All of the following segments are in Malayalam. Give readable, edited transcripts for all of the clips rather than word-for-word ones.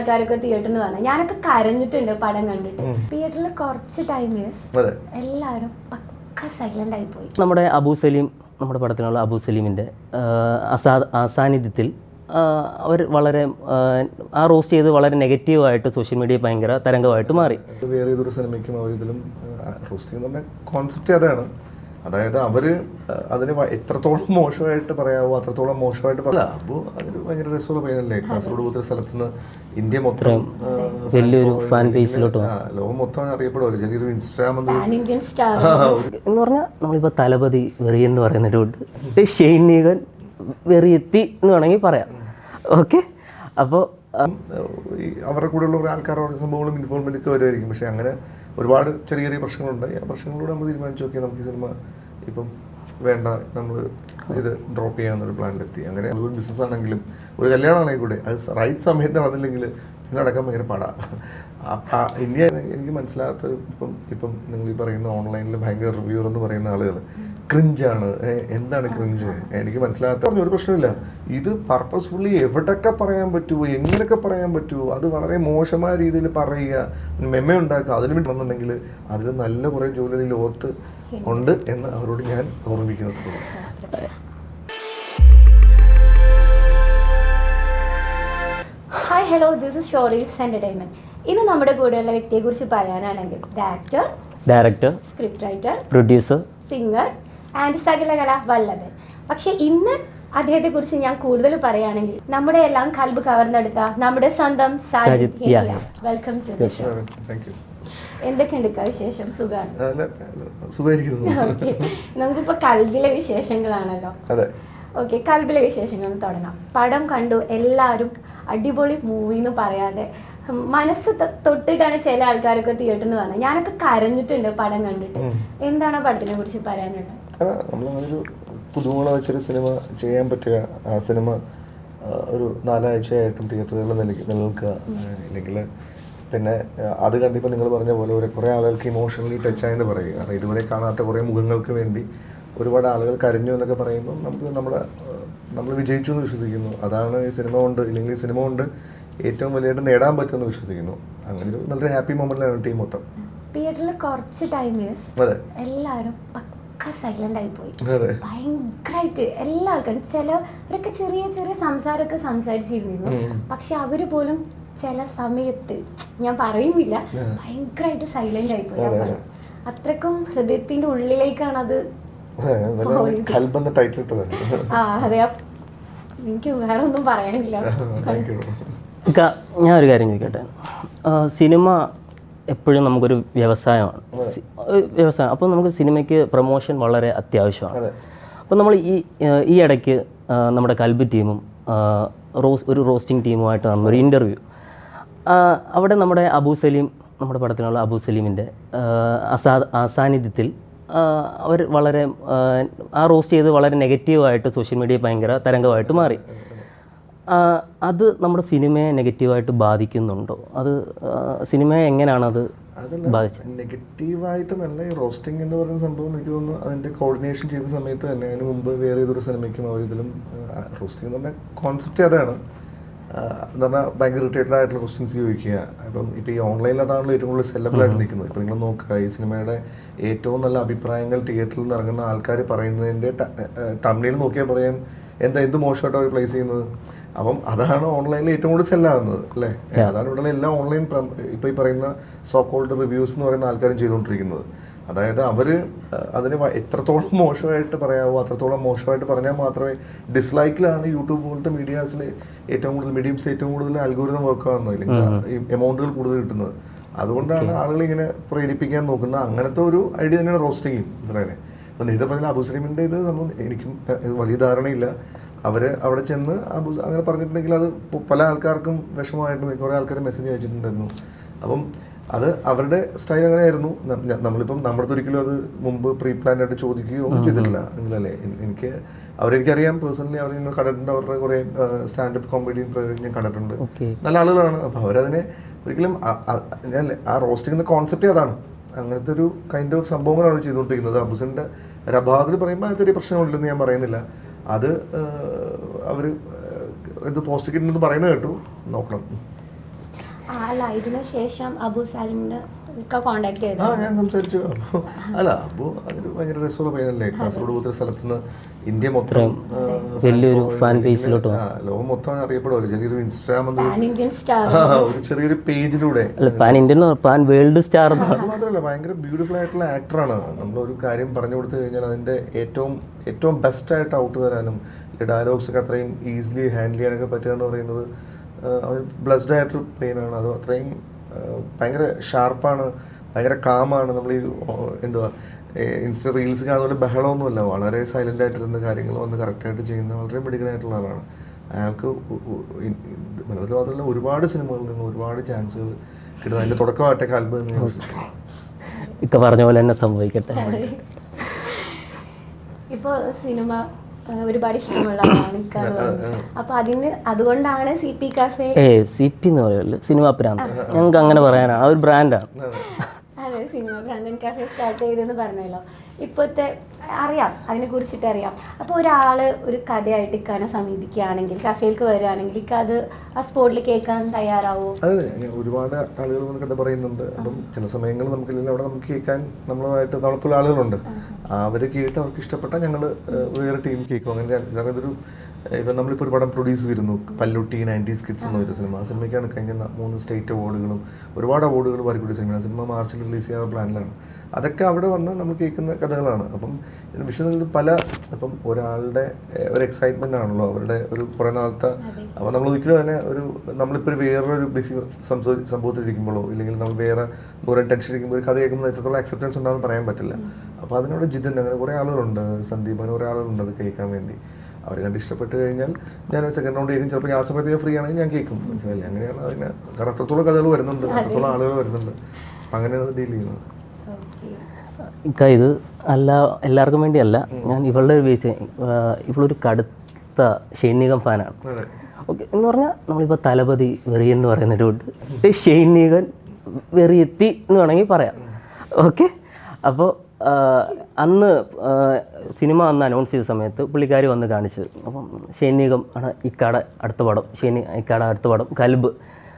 ആൾക്കാരൊക്കെ തിയേറ്ററിൽ നിന്ന് വന്നത് ഞാനൊക്കെ കരഞ്ഞിട്ടുണ്ട് പടം കണ്ടിട്ട്. തിയേറ്ററിൽ കുറച്ച് ടൈമിൽ എല്ലാവരും പക്ക സൈലന്റ് ആയി പോയി. നമ്മുടെ അബു സലീം, നമ്മുടെ പടത്തിലുള്ള അബു സലീമിൻ്റെ അസാന്നിധ്യത്തിൽ അവർ വളരെ ആ റോസ്റ്റ് ചെയ്ത് വളരെ നെഗറ്റീവായിട്ട് സോഷ്യൽ മീഡിയ ഭയങ്കര തരംഗമായിട്ട് മാറി. വേറെ ഏതൊരു സിനിമയ്ക്കും അവരിതിലും റോസ്റ്റ് ചെയ്യുന്ന കോൺസെപ്റ്റ് അതാണ്. അതായത് അവർ അതിന് എത്രത്തോളം മോശമായിട്ട് പറയാവോ അത്രത്തോളം മോശമായിട്ട് പറയാം. അപ്പോൾ അതൊരു ഭയങ്കര രസമുള്ള പയ്യനല്ലേ. കാസർഗോഡ് പോലത്തെ സ്ഥലത്ത് നിന്ന് ഇന്ത്യ മൊത്തം വലിയൊരു ഫാൻ ബേസിലോട്ട് ലോകം മൊത്തം അറിയപ്പെടുമല്ലോ. ചെറിയൊരു ഇൻസ്റ്റാഗ്രാം എന്ന് പറഞ്ഞാൽ നമ്മളിപ്പോൾ തലപതി വെറി എന്ന് പറയുന്നതിലോട്ട് ഷെയ്ൻ നിഗൻ വെറിയെത്തി എന്ന് വേണമെങ്കിൽ പറയാം. ഓക്കെ, അപ്പോൾ അവരുടെ കൂടെയുള്ള കുറേ ആൾക്കാരുടെ സംഭവങ്ങളും ഇൻവോൾവ്മെൻ്റ് ഒക്കെ വരുമായിരിക്കും. പക്ഷേ അങ്ങനെ ഒരുപാട് ചെറിയ ചെറിയ പ്രശ്നങ്ങളുണ്ട്. ആ പ്രശ്നങ്ങളോട് നമ്മൾ തീരുമാനിച്ചു നോക്കിയാൽ നമുക്ക് ഈ സിനിമ ഇപ്പം വേണ്ട, നമ്മൾ ഇത് ഡ്രോപ്പ് ചെയ്യാമെന്നൊരു പ്ലാനിലെത്തി. അങ്ങനെ ഒരു ബിസിനസ് ആണെങ്കിലും ഒരു കല്യാണമാണെങ്കിൽ കൂടെ അത് റൈറ്റ് സമയത്ത് വന്നില്ലെങ്കിൽ പിന്നെ അടക്കം ഭയങ്കര പാടാണ്. ഇനി എനിക്ക് മനസ്സിലാകാത്ത ഇപ്പം നിങ്ങൾ ഈ പറയുന്ന ഓൺലൈനിൽ ഭയങ്കര റിവ്യൂർ എന്ന് പറയുന്ന ആളുകൾ ക്രിഞ്ചാണ്. എന്താണ് ക്രിഞ്ച്? എനിക്ക് മനസ്സിലാകാത്ത ഒരു പ്രശ്നമില്ല. ഇത് പർപ്പസ്ഫുള്ളി എവിടെയൊക്കെ പറയാൻ പറ്റുമോ, എങ്ങനെയൊക്കെ പറയാൻ പറ്റുമോ അത് വളരെ മോശമായ രീതിയിൽ പറയുക, മെമ്മ ഉണ്ടാക്കുക. അതിന് വേണ്ടി വന്നിട്ടുണ്ടെങ്കിൽ അതിൽ നല്ല കുറേ ജോലി ലോകത്ത് ഉണ്ട് എന്ന് അവരോട് ഞാൻ ഓർമ്മിക്കുന്നത്. Hi hello, this is Shorees entertainment. ഇന്ന് നമ്മുടെ കൂടെയുള്ള വ്യക്തിയെക്കുറിച്ച് പറയാനാണെങ്കിൽ actor, director, script writer, producer, singer and സകലകല വല്ലഭൻ. പക്ഷെ ഇന്ന് അദ്ദേഹത്തെക്കുറിച്ച് ഞാൻ കൂടുതൽ പറയുകയാണെങ്കിൽ നമ്മുടെ എല്ലാം കൽബ് കവർന്നെടുത്ത നമ്മുടെ സ്വന്തം Sajid. Welcome to the show. എന്തൊക്കെയുണ്ട് വിശേഷം? സുഖമാണ്? നമുക്കിപ്പോൾ കൽബിലെ വിശേഷങ്ങളാണല്ലോ. ഓക്കെ, കൽബിലെ വിശേഷങ്ങൾ തുടങ്ങാം. പടം കണ്ടു, എല്ലാവരും അടിപൊളി മൂവി എന്ന് പറയാതെ മനസ്സ് തൊട്ടിട്ടാണ് ചില ആൾക്കാരൊക്കെ തിയേറ്ററിൽ നിന്ന് വന്നത്. ഞാനൊക്കെ കരഞ്ഞിട്ടുണ്ട് പടം കണ്ടിട്ട്. എന്താണ് ആ പടത്തിനെ കുറിച്ച് പറയാനുള്ളത്? നമ്മളൊരു പുതുമുള വെച്ചൊരു സിനിമ ചെയ്യാൻ പറ്റുക, ആ സിനിമ ഒരു 4 ആഴ്ചയായിട്ടും തിയേറ്ററുകളിൽ നിലനിൽക്കുക, അല്ലെങ്കിൽ പിന്നെ അത് കണ്ടിപ്പോൾ നിങ്ങൾ പറഞ്ഞ പോലെ കുറേ ആളുകൾക്ക് ഇമോഷണലി ടച്ച് ആയെന്ന് പറയുക. കാരണം ഇതുവരെ കാണാത്ത കുറേ മുഖങ്ങൾക്ക് വേണ്ടി ഒരുപാട് ആളുകൾ കരഞ്ഞു എന്നൊക്കെ പറയുമ്പോൾ നമ്മൾ വിജയിച്ചു എന്ന് വിശ്വസിക്കുന്നു. അതാണ് ഈ സിനിമ കൊണ്ട്, ഇല്ലെങ്കിൽ ഈ സിനിമ കൊണ്ട് ഏറ്റവും വലിയായിട്ട് നേടാൻ പറ്റുമെന്ന് വിശ്വസിക്കുന്നു. അങ്ങനെ ഒരു നല്ലൊരു ഹാപ്പി മൊമെന്റിലാണ് ടീം മൊത്തം. തിയേറ്ററിൽ കുറച്ച് ടൈമിൽ എല്ലാവരും പക്ക സൈലന്റ് ആയി പോയി. ഭയങ്കരമായിട്ട് എല്ലാ ആൾക്കാരും, ചിലവരൊക്കെ ചെറിയ ചെറിയ സംസാരമൊക്കെ സംസാരിച്ചിരുന്നു. പക്ഷെ അവര് പോലും ചില സമയത്ത്, ഞാൻ പറയുന്നില്ല, ഭയങ്കരമായിട്ട് സൈലന്റ് ആയി പോയി. അത്രക്കും ഹൃദയത്തിന്റെ ഉള്ളിലേക്കാണ് അത്. അതെ, എനിക്ക് വേറെ ഒന്നും പറയാനില്ല. ഞാൻ ഒരു കാര്യം ചോദിക്കട്ടെ. സിനിമ എപ്പോഴും നമുക്കൊരു വ്യവസായമാണ്. അപ്പോൾ നമുക്ക് സിനിമയ്ക്ക് പ്രൊമോഷൻ വളരെ അത്യാവശ്യമാണ്. അപ്പോൾ നമ്മൾ ഈ ഇടയ്ക്ക് നമ്മുടെ കൽബ് ടീമും ഒരു റോസ്റ്റിംഗ് ടീമുമായിട്ട് നടന്നൊരു ഇൻ്റർവ്യൂ. അവിടെ നമ്മുടെ അബു സലീം, നമ്മുടെ പടത്തിലുള്ള അബു സലീമിൻ്റെ അസാന്നിധ്യത്തിൽ അവർ വളരെ ആ റോസ്റ്റ് ചെയ്ത് വളരെ നെഗറ്റീവായിട്ട് സോഷ്യൽ മീഡിയ ഭയങ്കര തരംഗമായിട്ട് മാറി. അത് നമ്മുടെ സിനിമയെ നെഗറ്റീവായിട്ട് ബാധിക്കുന്നുണ്ടോ? അത് സിനിമയെ എങ്ങനെയാണ് അത് ബാധിച്ചത്? നെഗറ്റീവായിട്ട് നല്ല ഈ റോസ്റ്റിംഗ് എന്ന് പറയുന്ന സംഭവം എനിക്ക് തോന്നുന്നു അതിൻ്റെ കോർഡിനേഷൻ ചെയ്ത സമയത്ത് തന്നെ, അതിന് മുമ്പ് വേറെ ഏതൊരു സിനിമയ്ക്കും അവരിതിലും റോസ്റ്റിംഗ് എന്ന് പറഞ്ഞ കോൺസെപ്റ്റ് അതാണ്. എന്ന് പറഞ്ഞാൽ ഭയങ്കര റിലേറ്റഡ് ആയിട്ടുള്ള ക്വസ്റ്റ്യൻസ് ചോദിക്കുക. ഇപ്പോൾ ഈ ഓൺലൈനിൽ അതാണല്ലോ ഏറ്റവും കൂടുതൽ സെലബിൾ ആയിട്ട് നിൽക്കുന്നത്. ഇപ്പോൾ നിങ്ങൾ നോക്കുക, ഈ സിനിമയുടെ ഏറ്റവും നല്ല അഭിപ്രായങ്ങൾ തിയേറ്ററിൽ നിന്ന് ഇറങ്ങുന്ന ആൾക്കാർ പറയുന്നതിൻ്റെ തമിഴിൽ നോക്കിയാൽ പറയാം എന്ത് മോശമായിട്ട് അവർ പ്ലേസ് ചെയ്യുന്നത്. അപ്പം അതാണ് ഓൺലൈനിൽ ഏറ്റവും കൂടുതൽ സെല്ലാകുന്നത് അല്ലേ. അതാണ് ഇവിടെ എല്ലാ ഓൺലൈൻ ഇപ്പോൾ ഈ പറയുന്ന സോ കോൾഡ് റിവ്യൂസ് എന്ന് പറയുന്ന ആൾക്കാരും ചെയ്തുകൊണ്ടിരിക്കുന്നത്. അതായത് അവർ അതിന് എത്രത്തോളം മോശമായിട്ട് പറയാവോ അത്രത്തോളം മോശമായിട്ട് പറഞ്ഞാൽ മാത്രമേ, ഡിസ്ലൈക്കിലാണ് യൂട്യൂബ് പോലത്തെ മീഡിയാസിൽ ഏറ്റവും കൂടുതൽ മീഡിയംസ് ഏറ്റവും കൂടുതൽ അൽഗോരിതം വർക്ക് ആവുന്നത്, അല്ലെങ്കിൽ എമൗണ്ടുകൾ കൂടുതൽ കിട്ടുന്നത്. അതുകൊണ്ടാണ് ആളുകൾ ഇങ്ങനെ പ്രേരിപ്പിക്കാൻ നോക്കുന്നത്. അങ്ങനത്തെ ഒരു ഐഡിയ തന്നെയാണ് റോസ്റ്റിംഗ്. ഇത്രയാണ്. അപ്പം നേരത്തെ പറഞ്ഞ അബു സലീമിൻ്റെ ഇത് എനിക്കും വലിയ ധാരണയില്ല. അവർ അവിടെ ചെന്ന് അങ്ങനെ പറഞ്ഞിട്ടുണ്ടെങ്കിൽ അത് പല ആൾക്കാർക്കും വിഷമമായിട്ടുണ്ട്. കുറേ ആൾക്കാർ മെസ്സേജ് അയച്ചിട്ടുണ്ടായിരുന്നു. അപ്പം അത് അവരുടെ സ്റ്റൈൽ അങ്ങനെയായിരുന്നു. നമ്മളിപ്പം നമ്മുടെ ഒരിക്കലും അത് മുമ്പ് പ്രീ പ്ലാൻ ആയിട്ട് ചോദിക്കുകയോ ഒന്നും ചെയ്തിട്ടില്ല. അങ്ങനല്ലേ. എനിക്കറിയാം പേഴ്സണലി. അവർ നിങ്ങൾ കണ്ടിട്ടുണ്ട്, അവരുടെ കുറേ സ്റ്റാൻഡപ്പ് കോമഡി ഞാൻ കണ്ടിട്ടുണ്ട്. നല്ല ആളുകളാണ്. അപ്പോൾ അവരതിനെ ഒരിക്കലും ആ റോസ്റ്റിംഗ് എന്ന കോൺസെപ്റ്റ് അതാണ്. അങ്ങനത്തെ ഒരു കൈൻഡ് ഓഫ് സംഭവങ്ങളാണ് ചെയ്തുകൊണ്ടിരിക്കുന്നത്. അബുസിൻ്റെ ഒരു അഭാവത്തിൽ പറയുമ്പോൾ അത് ചെറിയ പ്രശ്നങ്ങളില്ലെന്ന് ഞാൻ പറയുന്നില്ല. അത് അവർ എന്ത് പോസ്റ്റ് കിട്ടുന്നെന്ന് പറയുന്നത് കേട്ടു, നോക്കണം. അല്ല ഇതിനു ശേഷം അബു സാലിമിനെ കോണ്ടാക്ട് ചെയ്തു. ഞാൻ സംസാരിച്ചു. അപ്പോൾ അല്ല അപ്പോൾ അതൊരു ഭയങ്കര രസമുള്ള പയ്യനല്ലേ. കാസർഗോഡ് പോലത്തെ സ്ഥലത്ത് നിന്ന് ഇന്ത്യ മൊത്തം വലിയൊരു ഫാൻ ബേസിലോട്ട് ലോകം മൊത്തം അറിയപ്പെടുമല്ലോ. ചെറിയൊരു ഇൻസ്റ്റാഗ്രാം ഒരു ചെറിയൊരു പേജിലൂടെ pan Indian pan world star. അത് മാത്രമല്ല ഭയങ്കര ബ്യൂട്ടിഫുൾ ആയിട്ടുള്ള ആക്ടറാണ്. നമ്മളൊരു കാര്യം പറഞ്ഞു കൊടുത്തു കഴിഞ്ഞാൽ അതിൻ്റെ ഏറ്റവും ബെസ്റ്റായിട്ട് ഔട്ട് തരാനും ഡയലോഗ്സ് ഒക്കെ അത്രയും ഈസിലി ഹാൻഡിൽ ചെയ്യാനൊക്കെ പറ്റുക എന്ന് പറയുന്നത് അവൻ ബ്ലെസ്ഡ് ആയിട്ടൊരു പെയിനാണ്. അത് അത്രയും ഭയങ്കര ഷാർപ്പാണ്, ഭയങ്കര കാമാണ്. നമ്മൾ ഈ എന്തുവാ ഇൻസ്റ്റ റീൽസ് കാണുന്ന ബഹളമൊന്നുമല്ല, വളരെ സൈലൻ്റ് ആയിട്ടിരുന്ന കാര്യങ്ങൾ വന്ന് കറക്റ്റായിട്ട് ചെയ്യുന്ന വളരെ മിടുക്കനായിട്ടുള്ള ആളാണ്. അയാൾക്ക് മലയാളത്തിൽ മാത്രമല്ല ഒരുപാട് സിനിമകളിൽ നിന്ന് ഒരുപാട് ചാൻസുകൾ കിട്ടുന്നത് അതിൻ്റെ തുടക്കമായിട്ടേ കൽബ് എന്ന് ഇക്ക പറഞ്ഞ പോലെ തന്നെ സംഭവിക്കട്ടെ. ഇപ്പോൾ സിനിമ ഒരുപാട് ഇഷ്ടമുള്ള ആളാണ്. അപ്പൊ അതുകൊണ്ടാണ് CP Cafe. CP എന്ന് പറയുമല്ലോ സിനിമ പ്രാന്ത്, ഞങ്ങൾക്ക് അങ്ങനെ പറയാനാണ്. ആ ഒരു ബ്രാൻഡാണ്. അതെ, സിനിമ പ്രാന്തൻ കാഫെ സ്റ്റാർട്ട് ചെയ്തെന്ന് പറഞ്ഞല്ലോ. ഇപ്പോഴത്തെ അറിയാം, അതിനെ കുറിച്ചിട്ട് അറിയാം. അപ്പോൾ ഒരാൾ ഒരു കഥയായിട്ട് ഇക്കാനെ സമീപിക്കുകയാണെങ്കിൽ, കഫേക്ക് വരികയാണെങ്കിൽ അത് ആ സ്പോട്ടിൽ കേൾക്കാൻ തയ്യാറാവോ? അതെ, ഒരുപാട് ആളുകൾ വന്ന് കഥ പറയുന്നുണ്ട്. അപ്പം ചില സമയങ്ങളിൽ നമുക്കില്ലെങ്കിൽ അവിടെ നമുക്ക് കേൾക്കാൻ നമ്മളുമായിട്ട് നമ്മളിപ്പോൾ ആളുകളുണ്ട്. അവർ കേട്ട് അവർക്ക് ഇഷ്ടപ്പെട്ടാൽ ഞങ്ങൾ വേറെ ടീം കേൾക്കും. അങ്ങനെ കാരണം ഇതൊരു ഇപ്പം നമ്മളിപ്പോൾ ഒരു പടം പ്രൊഡ്യൂസ് ചെയ്തിരുന്നു, പല്ലുട്ടി 90s കിഡ്സ് എന്ന് പറയുന്ന സിനിമ. ആ സിനിമയ്ക്കാണ് കഴിഞ്ഞ 3 സ്റ്റേറ്റ് അവാർഡുകളും ഒരുപാട് അവാർഡുകൾ വാരിക്കൂടിയ സിനിമയാണ്. സിനിമ മാർച്ചിൽ റിലീസ് ചെയ്യാൻ പ്ലാനിലാണ്. അതൊക്കെ അവിടെ വന്ന് നമ്മൾ കേൾക്കുന്ന കഥകളാണ്. അപ്പം വിഷയത്തിൽ ഇപ്പം ഒരാളുടെ ഒരു എക്സൈറ്റ്മെൻ്റ് ആണല്ലോ അവരുടെ ഒരു കുറേ നാളത്തെ. അപ്പോൾ നമ്മൾ ഒരിക്കലും തന്നെ നമ്മളിപ്പോൾ വേറൊരു ബിസി സംഭവത്തിലിരിക്കുമ്പോഴോ ഇല്ലെങ്കിൽ നമ്മൾ വേറെ ദൂരം ടെൻഷൻ ഇരിക്കുമ്പോൾ ഒരു കഥ കേൾക്കുമ്പോൾ എത്രത്തോളം അക്സെപ്റ്റൻസ് ഉണ്ടാകുമെന്ന് പറയാൻ പറ്റില്ല. അപ്പോൾ അതിനോട് ജിതൻ അങ്ങനെ കുറേ ആളുകളുണ്ട്, സന്ദീപ് അങ്ങനെ കുറേ ആളുകളുണ്ട് അത് കേൾക്കാൻ വേണ്ടി. അവർ കണ്ട് ഇഷ്ടപ്പെട്ട് കഴിഞ്ഞാൽ ഞാൻ സെക്കൻഡ് റൗണ്ട് കേൾക്കും. ചിലപ്പോൾ ആ സമയത്ത് ഫ്രീ ആണെങ്കിൽ ഞാൻ കേൾക്കും. മനസ്സിലായില്ലേ? അങ്ങനെയാണ് അതിന്. കാരണം അത്രത്തോളം കഥകൾ വരുന്നുണ്ട്, അത്രത്തോളം ആളുകൾ വരുന്നുണ്ട്. അപ്പം അങ്ങനെയാണ് ഡീൽ ചെയ്യുന്നത്. ഇത് എല്ലാവർക്കും വേണ്ടിയല്ല, ഞാൻ ഇവളുടെ ബേസ് ഇവളൊരു കടുത്ത ഷൈനികം ഫാനാണ്. ഓക്കെ എന്ന് പറഞ്ഞാൽ നമ്മളിപ്പോൾ തലപതി വെറിയൻ എന്ന് പറയുന്നൊരു കൂട്ട് ഷൈനികൻ വെറിയെത്തി എന്ന് വേണമെങ്കിൽ പറയാം. ഓക്കെ, അപ്പോൾ അന്ന് സിനിമ അന്ന് അനൗൺസ് ചെയ്ത സമയത്ത് പുള്ളിക്കാരി വന്ന് കാണിച്ചത്. അപ്പം ഷൈനികം ആണ് ഇക്കാടെ അടുത്ത പടം, ഇക്കാടെ അടുത്ത പടം കൽബ്.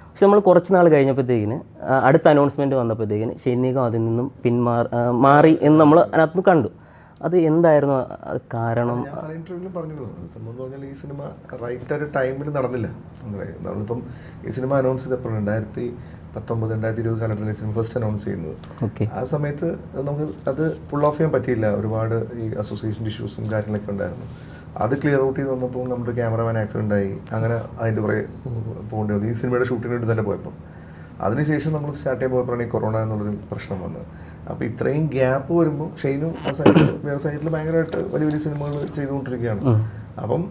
പക്ഷെ നമ്മൾ കുറച്ച് നാൾ കഴിഞ്ഞപ്പോഴത്തേക്കിന് അടുത്ത അനൗൺസ്മെൻറ്റ് വന്നപ്പോഴത്തേക്കിന് ഷൈനികം അതിൽ നിന്നും മാറി എന്ന് നമ്മൾ അതിനകത്ത് കണ്ടു. അത് എന്തായിരുന്നു അത് കാരണം? ഞാൻ ഇന്റർവ്യൂവിലും പറഞ്ഞിരുന്നു. സംഭവം പറഞ്ഞാൽ ഈ സിനിമ റൈറ്റ് ഒരു ടൈമിൽ നടന്നില്ല. നമ്മളിപ്പം ഈ സിനിമ അനൗൺസ് ചെയ്തപ്പോൾ 2019-2020 കാലഘട്ടത്തിൽ ഈ സിനിമ ഫസ്റ്റ് അനൗൺസ് ചെയ്യുന്നത്. ആ സമയത്ത് നമുക്ക് അത് പുൾ ഓഫ് ചെയ്യാൻ പറ്റിയില്ല. ഒരുപാട് ഈ അസോസിയേഷൻ ഇഷ്യൂസും കാര്യങ്ങളൊക്കെ ഉണ്ടായിരുന്നു. അത് ക്ലിയർ ഔട്ട് ചെയ്ത് വന്നപ്പോൾ നമ്മുടെ ക്യാമറമാൻ ആക്സിഡൻ്റ് ആയി. അങ്ങനെ അതിൻ്റെ കുറേ പോകേണ്ടി വന്നു. ഈ സിനിമയുടെ ഷൂട്ടിന് വേണ്ടി തന്നെ പോയപ്പോൾ അതിനുശേഷം നമ്മൾ സ്റ്റാർട്ട് ചെയ്യാൻ പോയപ്പോഴാണ് ഈ കൊറോണ എന്നുള്ളൊരു പ്രശ്നം വന്നത്. അപ്പോൾ ഇത്രയും ഗ്യാപ്പ് വരുമ്പോൾ ഷെയ്നും ആ സൈഡിൽ വേറെ സൈഡിൽ ഭയങ്കരമായിട്ട് വലിയ വലിയ സിനിമകൾ ചെയ്തുകൊണ്ടിരിക്കുകയാണ്. അപ്പം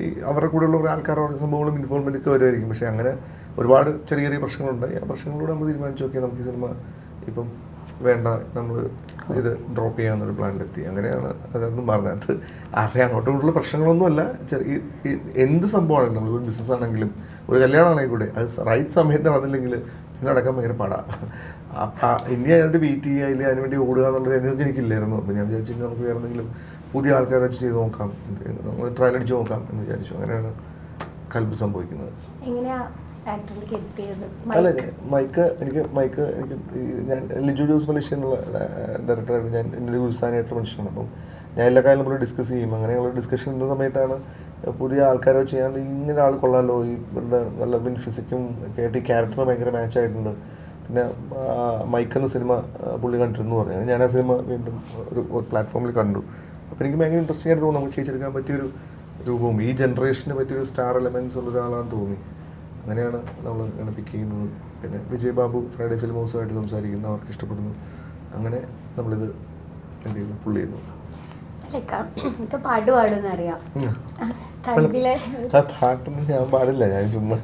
ഈ അവരുടെ കൂടെയുള്ള കുറേ ആൾക്കാരുടെ സംഭവങ്ങളും ഇൻവോൾവ്മെൻ്റ് ഒക്കെ വരുമായിരിക്കും. പക്ഷേ അങ്ങനെ ഒരുപാട് ചെറിയ ചെറിയ പ്രശ്നങ്ങളുണ്ടായി. ആ പ്രശ്നങ്ങളോട് നമ്മൾ തീരുമാനിച്ചു നോക്കിയാൽ നമുക്ക് ഈ സിനിമ ഇപ്പം വേണ്ട, നമ്മൾ ഇത് ഡ്രോപ്പ് ചെയ്യാമെന്നൊരു പ്ലാനിലെത്തി. അങ്ങനെയാണ് അതൊന്നും പറഞ്ഞത്. ആരുടെ അങ്ങോട്ടും ഇങ്ങോട്ടുള്ള പ്രശ്നങ്ങളൊന്നുമല്ല. എന്ത് സംഭവമാണെങ്കിലും നമ്മളൊരു ബിസിനസ് ആണെങ്കിലും ഒരു കല്യാണമാണെങ്കിൽ കൂടെ അത് റൈറ്റ് സമയത്ത് നടന്നില്ലെങ്കിൽ പിന്നെ അടക്കാൻ ഭയങ്കര പാടാണ്. ഇനി അതിൻ്റെ വെയിറ്റ് ചെയ്യുക ഇല്ലെങ്കിൽ അതിനുവേണ്ടി ഓടുക എന്നുള്ളൊരു എനർജി എനിക്കില്ലായിരുന്നു. അപ്പോൾ ഞാൻ വിചാരിച്ചു നമുക്ക് വേറെ എന്തെങ്കിലും പുതിയ ആൾക്കാരെ വെച്ച് ചെയ്ത് നോക്കാം, നമ്മൾ ട്രയൽ അടിച്ച് നോക്കാം എന്ന് വിചാരിച്ചു. അങ്ങനെയാണ് കൽബ് സംഭവിക്കുന്നത്. അല്ല, മൈക്ക് ഞാൻ ലിജു ജോസ് മലേഷ്യ എന്നുള്ള ഡയറക്ടറായിട്ട് ഞാൻ എൻ്റെ ഒരു ഉത്സാഹമായിട്ടുള്ള മനുഷ്യനാണ്. അപ്പം ഞാൻ എല്ലാ കാര്യം നമ്മൾ ഡിസ്കസ് ചെയ്യും. അങ്ങനെയുള്ള ഡിസ്കഷൻ ചെയ്യുന്ന സമയത്താണ് പുതിയ ആൾക്കാരെ വെച്ച് ചെയ്യാൻ ഇങ്ങനെ ആൾ കൊള്ളാമല്ലോ, ഇവരുടെ നല്ല ഫിസിക്കും ഒക്കെ ആയിട്ട് ഈ ക്യാരക്ടറിന് ഭയങ്കര മാച്ചായിട്ടുണ്ട്. പിന്നെ മൈക്ക് എന്ന സിനിമ പുള്ളി കണ്ടിരുന്നു പറഞ്ഞു. ഞാൻ ആ സിനിമ വീണ്ടും ഒരു പ്ലാറ്റ്ഫോമിൽ കണ്ടു. അപ്പോൾ എനിക്ക് ഭയങ്കര ഇൻട്രസ്റ്റിംഗ് ആയിട്ട് തോന്നി. നമുക്ക് ചെയ്യിച്ചെടുക്കാൻ പറ്റിയൊരു രൂപവും ഈ ജനറേഷന് പറ്റിയൊരു സ്റ്റാർ എലമെൻറ്റ്സ് ഉള്ള ഒരാളാണെന്ന് തോന്നി. അങ്ങനെയാണ് നമ്മൾ ഇങ്ങനെ പിക്ക് ചെയ്യുന്നത്. പിന്നെ വിജയ് ബാബു ഫ്രൈഡേ ഫിലിം ഹൗസുമായിട്ട് സംസാരിക്കുന്നു, അവർക്ക് ഇഷ്ടപ്പെടുന്നു. അങ്ങനെ നമ്മളിത് എന്ത് ചെയ്യുന്നു, പുള്ളി ചെയ്യുന്നു. പാട്ട് പാടുന്നറിയാം. പാട്ടൊന്നും ഞാൻ പാടില്ല. ഞാൻ ചുമ്മാ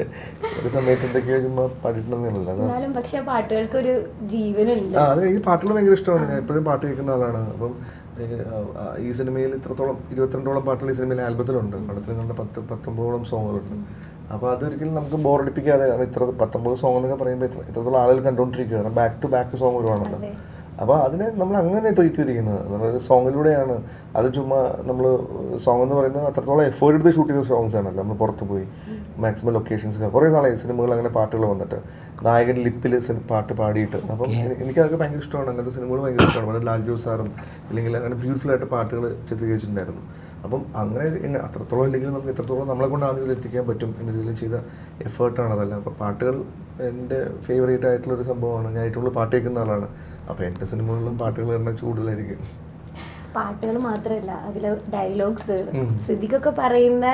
ഒരു സമയത്ത് എന്തൊക്കെയോ ചുമ്മാ പാടിയിട്ടുണ്ടെന്നല്ല. പക്ഷെ പാട്ടുകൾക്ക് ഒരു ജീവനുണ്ട്. അത് എനിക്ക് പാട്ടുകൾ ഭയങ്കര ഇഷ്ടമാണ്. ഞാൻ എപ്പോഴും പാട്ട് കേൾക്കുന്ന ആളാണ്. അപ്പം ഈ സിനിമയിൽ 22ഓളം പാട്ടുകൾ ഈ സിനിമയിലെ ആൽബത്തിലുണ്ട്. പടത്തിൽ കണ്ട 19ഓളം സോങ്ങുകളുണ്ട്. അപ്പോൾ അതൊരിക്കലും നമുക്ക് ബോറടിപ്പിക്കാതെ, ഇത്ര 19 സോങ് എന്നൊക്കെ പറയുമ്പോൾ ഇത്രത്തോളം ആളുകൾ കണ്ടുകൊണ്ടിരിക്കുകയാണ്. ബാക്ക് ടു ബാക്ക് സോങ് വരുവാണല്ലോ. അപ്പോൾ അതിനെ നമ്മൾ അങ്ങനെ ട്രീറ്റ് ചെയ്തിരിക്കുന്നത് നമ്മളൊരു സോങ്ങിലൂടെയാണ്. അത് ചുമ്മാ നമ്മൾ സോങ് എന്ന് പറയുന്നത് അത്രത്തോളം എഫേർട്ട് എടുത്ത് ഷൂട്ട് ചെയ്ത സോങ്സ് ആണല്ലോ. നമ്മൾ പുറത്ത് പോയി മാക്സിമം ലൊക്കേഷൻസ് കുറേ നാളായി സിനിമകൾ അങ്ങനെ പാട്ടുകൾ വന്നിട്ട് നായകൻ ലിപ്പിൽ പാട്ട് പാടിയിട്ട്. അപ്പം എനിക്കതൊക്കെ ഭയങ്കര ഇഷ്ടമാണ്. അങ്ങനത്തെ സിനിമകൾ ഭയങ്കര ഇഷ്ടമാണ്. വളരെ ലാൽ ജോസ് സാറും അല്ലെങ്കിൽ അങ്ങനെ ബ്യൂട്ടിഫുൾ ആയിട്ട് പാട്ടുകൾ ചിത്രീകരിച്ചിട്ടുണ്ടായിരുന്നു. അപ്പം അങ്ങനെ അത്രത്തോളം ഇല്ലെങ്കിൽ നമുക്ക് എത്രത്തോളം നമ്മളെ കൊണ്ട് ആദ്യം എത്തിക്കാൻ പറ്റും എന്ന രീതിയിൽ ചെയ്ത എഫേർട്ടാണ് അതെല്ലാം. അപ്പോൾ പാട്ടുകൾ എൻ്റെ ഫേവറേറ്റ് ആയിട്ടുള്ളൊരു സംഭവമാണ്. ഞാൻ ഏറ്റവും കൂടുതൽ പാട്ട് കേൾക്കുന്ന ആളാണ്. അപ്പോൾ എൻ്റെ സിനിമകളിലും പാട്ടുകൾ എണ്ണം കൂടുതലായിരിക്കും. പാട്ടുകൾ മാത്രമല്ല, അതിലെ ഡയലോഗ്സുകൾ, സിദ്ദിഖൊക്കെ പറയുന്ന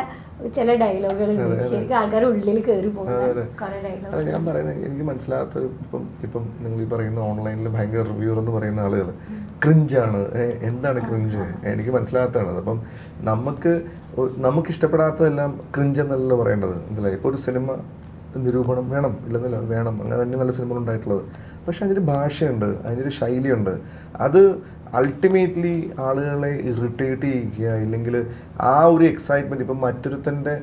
ചില ഡയലോഗുകളുണ്ട്, ശരിക്കും ആൾക്കാരുടെ ഉള്ളിൽ കയറി പോകുന്ന കുറെ ഡയലോഗ്. അത് ഞാൻ പറയുന്നത് എനിക്ക് മനസ്സിലാത്ത ഇപ്പം നിങ്ങൾ ഈ പറയുന്ന ഓൺലൈനിൽ ഭയങ്കര റിവ്യൂർ എന്ന് പറയുന്ന ആളുകൾ ക്രിഞ്ചാണ്. എന്താണ് ക്രിഞ്ച്? എനിക്ക് മനസ്സിലാത്തതാണ്. അപ്പം നമുക്ക് ഇഷ്ടപ്പെടാത്തതെല്ലാം ക്രിഞ്ച് എന്നല്ലല്ലോ പറയേണ്ടത്, മനസ്സിലായി? ഇപ്പോൾ ഒരു സിനിമ നിരൂപണം വേണം ഇല്ലെന്നല്ല, വേണം, അങ്ങനെ തന്നെ നല്ല സിനിമകൾ ഉണ്ടായിട്ടുള്ളത്. പക്ഷെ അതിൻ്റെ ഭാഷയുണ്ട്, അതിൻ്റെ ഒരു ശൈലിയുണ്ട്. അത് അൾട്ടിമേറ്റ്ലി ആളുകളെ ഇറിറ്റേറ്റ് ചെയ്യിക്കുക, ഇല്ലെങ്കിൽ ആ ഒരു എക്സൈറ്റ്മെൻറ്റ് ഇപ്പം മറ്റൊരുത്തൻ്റെ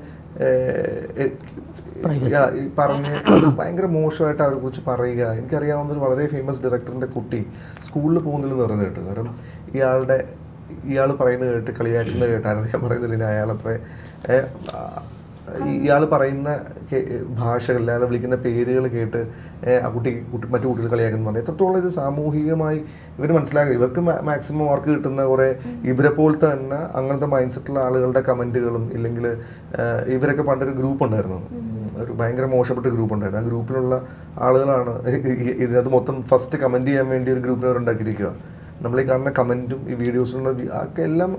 പറഞ്ഞ് ഭയങ്കര മോശമായിട്ട് അവരെ കുറിച്ച് പറയുക. എനിക്കറിയാവുന്നൊരു വളരെ ഫേമസ് ഡയറക്ടറിൻ്റെ കുട്ടി സ്കൂളിൽ പോകുന്നില്ലെന്ന് പറയുന്നത് കേട്ടു. കാരണം ഇയാൾ പറയുന്നത് കേട്ട് കളിയാക്കുന്നത് കേട്ടായിരുന്നു. ഞാൻ പറയുന്നില്ല, അയാളത്ര ഇയാൾ പറയുന്ന ഭാഷകൾ, അയാൾ വിളിക്കുന്ന പേരുകൾ കേട്ട് ആ മറ്റു കുട്ടികൾ കളിയാക്കുന്നു പറഞ്ഞു. എത്രത്തോളം ഇത് സാമൂഹികമായി ഇവർ മനസ്സിലാക്കുക. ഇവർക്ക് മാക്സിമം മാർക്ക് കിട്ടുന്ന കുറേ ഇവരെ പോലത്തെ തന്നെ അങ്ങനത്തെ മൈൻഡ് സെറ്റുള്ള ആളുകളുടെ കമൻറ്റുകളും, ഇല്ലെങ്കിൽ ഇവരൊക്കെ പണ്ടൊരു ഗ്രൂപ്പ് ഉണ്ടായിരുന്നു, ഒരു ഭയങ്കര മോശപ്പെട്ട ഗ്രൂപ്പ് ഉണ്ടായിരുന്നു. ആ ഗ്രൂപ്പിലുള്ള ആളുകളാണ് ഇതിനകത്ത് മൊത്തം ഫസ്റ്റ് കമൻറ്റ് ചെയ്യാൻ വേണ്ടി ഒരു ഗ്രൂപ്പിനെ അവർ ഉണ്ടാക്കിയിരിക്കുക. നമ്മൾ ഈ കാണുന്ന കമൻറ്റും ഈ വീഡിയോസിലുള്ള ഒക്കെ എല്ലാം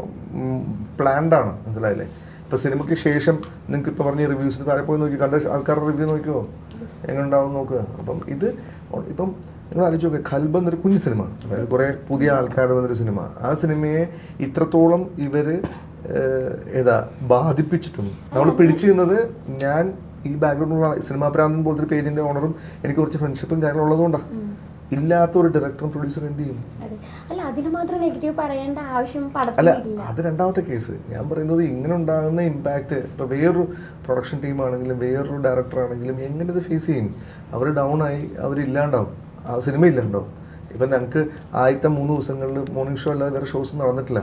പ്ലാൻഡാണ്, മനസ്സിലായില്ലേ? ഇപ്പോൾ സിനിമയ്ക്ക് ശേഷം നിങ്ങൾക്ക് ഇപ്പോൾ പറഞ്ഞ റിവ്യൂസിന് താഴെ പോയി നോക്കി കണ്ട ആൾക്കാരുടെ റിവ്യൂ നോക്കിയോ എങ്ങനെ ഉണ്ടാവും നോക്കുക. അപ്പം ഇപ്പം നിങ്ങൾ ആലോചിച്ച് നോക്കുക, ഖൽബ് എന്നൊരു കുഞ്ഞു സിനിമ, അതായത് കുറേ പുതിയ ആൾക്കാർ വന്നൊരു സിനിമ. ആ സിനിമയെ ഇത്രത്തോളം ഇവർ ബാധിപ്പിച്ചിട്ടുണ്ട്. നമ്മൾ പിടിച്ചു നിന്നത്, ഞാൻ ഈ ബാക്ക്ഗ്രൗണ്ടിലുള്ള സിനിമാ പ്രാന്തൻ പോലത്തെ ഒരു പേജിൻ്റെ ഓണറും എനിക്ക് കുറച്ച് ഫ്രണ്ട്ഷിപ്പും കാര്യങ്ങളും ഉള്ളതുകൊണ്ടാണ്. ഇല്ലാത്ത ഒരു ഡയറക്ടറും പ്രൊഡ്യൂസറും എന്ത് ചെയ്യും? അല്ല, അതിന് മാത്രം നെഗറ്റീവ് പറയേണ്ട ആവശ്യം അല്ല, അത് രണ്ടാമത്തെ കേസ്. ഞാൻ പറയുന്നത് ഇങ്ങനെ ഉണ്ടാകുന്ന ഇമ്പാക്റ്റ് ഇപ്പോൾ വേറൊരു പ്രൊഡക്ഷൻ ടീമാണെങ്കിലും വേറൊരു ഡയറക്ടർ ആണെങ്കിലും എങ്ങനെ ഇത് ഫേസ് ചെയ്യും? അവർ ഡൗൺ ആയി, അവരില്ലാണ്ടാവും, ആ സിനിമ ഇല്ലാണ്ടാവും. ഇപ്പം ഞങ്ങൾക്ക് ആദ്യത്തെ 3 ദിവസങ്ങളിൽ മോർണിംഗ് ഷോ അല്ലാതെ വേറെ ഷോസ് നടന്നിട്ടില്ല.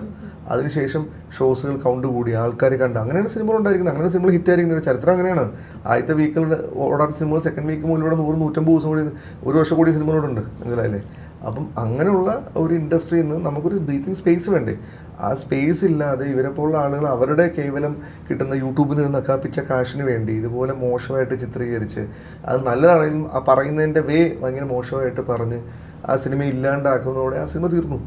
അതിനുശേഷം ഷോസുകൾ കൗണ്ട് കൂടി, ആൾക്കാർ കണ്ട്, അങ്ങനെയാണ് സിനിമകൾ ഉണ്ടായിരിക്കുന്നത്. അങ്ങനെ സിനിമകൾ ഹിറ്റായിരിക്കുന്നത് ചരിത്രം അങ്ങനെയാണ്. ആദ്യത്തെ വീക്കിൽ ഓടാത്ത സിനിമകൾ സെക്കൻഡ് വീക്ക് മുതലൂടെ 100-150 ദിവസം കൂടി, ഒരു വർഷം കൂടി സിനിമകളോടുണ്ട്, മനസ്സിലായില്ലേ? അപ്പം അങ്ങനെയുള്ള ഒരു ഇൻഡസ്ട്രിയിൽ നിന്ന് നമുക്കൊരു ബ്രീത്തിങ് സ്പേസ് വേണ്ടേ? ആ സ്പേസ് ഇല്ലാതെ ഇവരെ പോലുള്ള ആളുകൾ അവരുടെ കേവലം കിട്ടുന്ന യൂട്യൂബിൽ നിന്ന് നക്കാപ്പിച്ച കാശിന് വേണ്ടി ഇതുപോലെ മോശമായിട്ട് ചിത്രീകരിച്ച്, അത് നല്ലതാണെങ്കിലും ആ പറയുന്നതിൻ്റെ ഭയങ്കര മോശമായിട്ട് പറഞ്ഞ് ആ സിനിമ ഇല്ലാണ്ടാക്കുന്നതോടെ ആ സിനിമ തീർന്നു.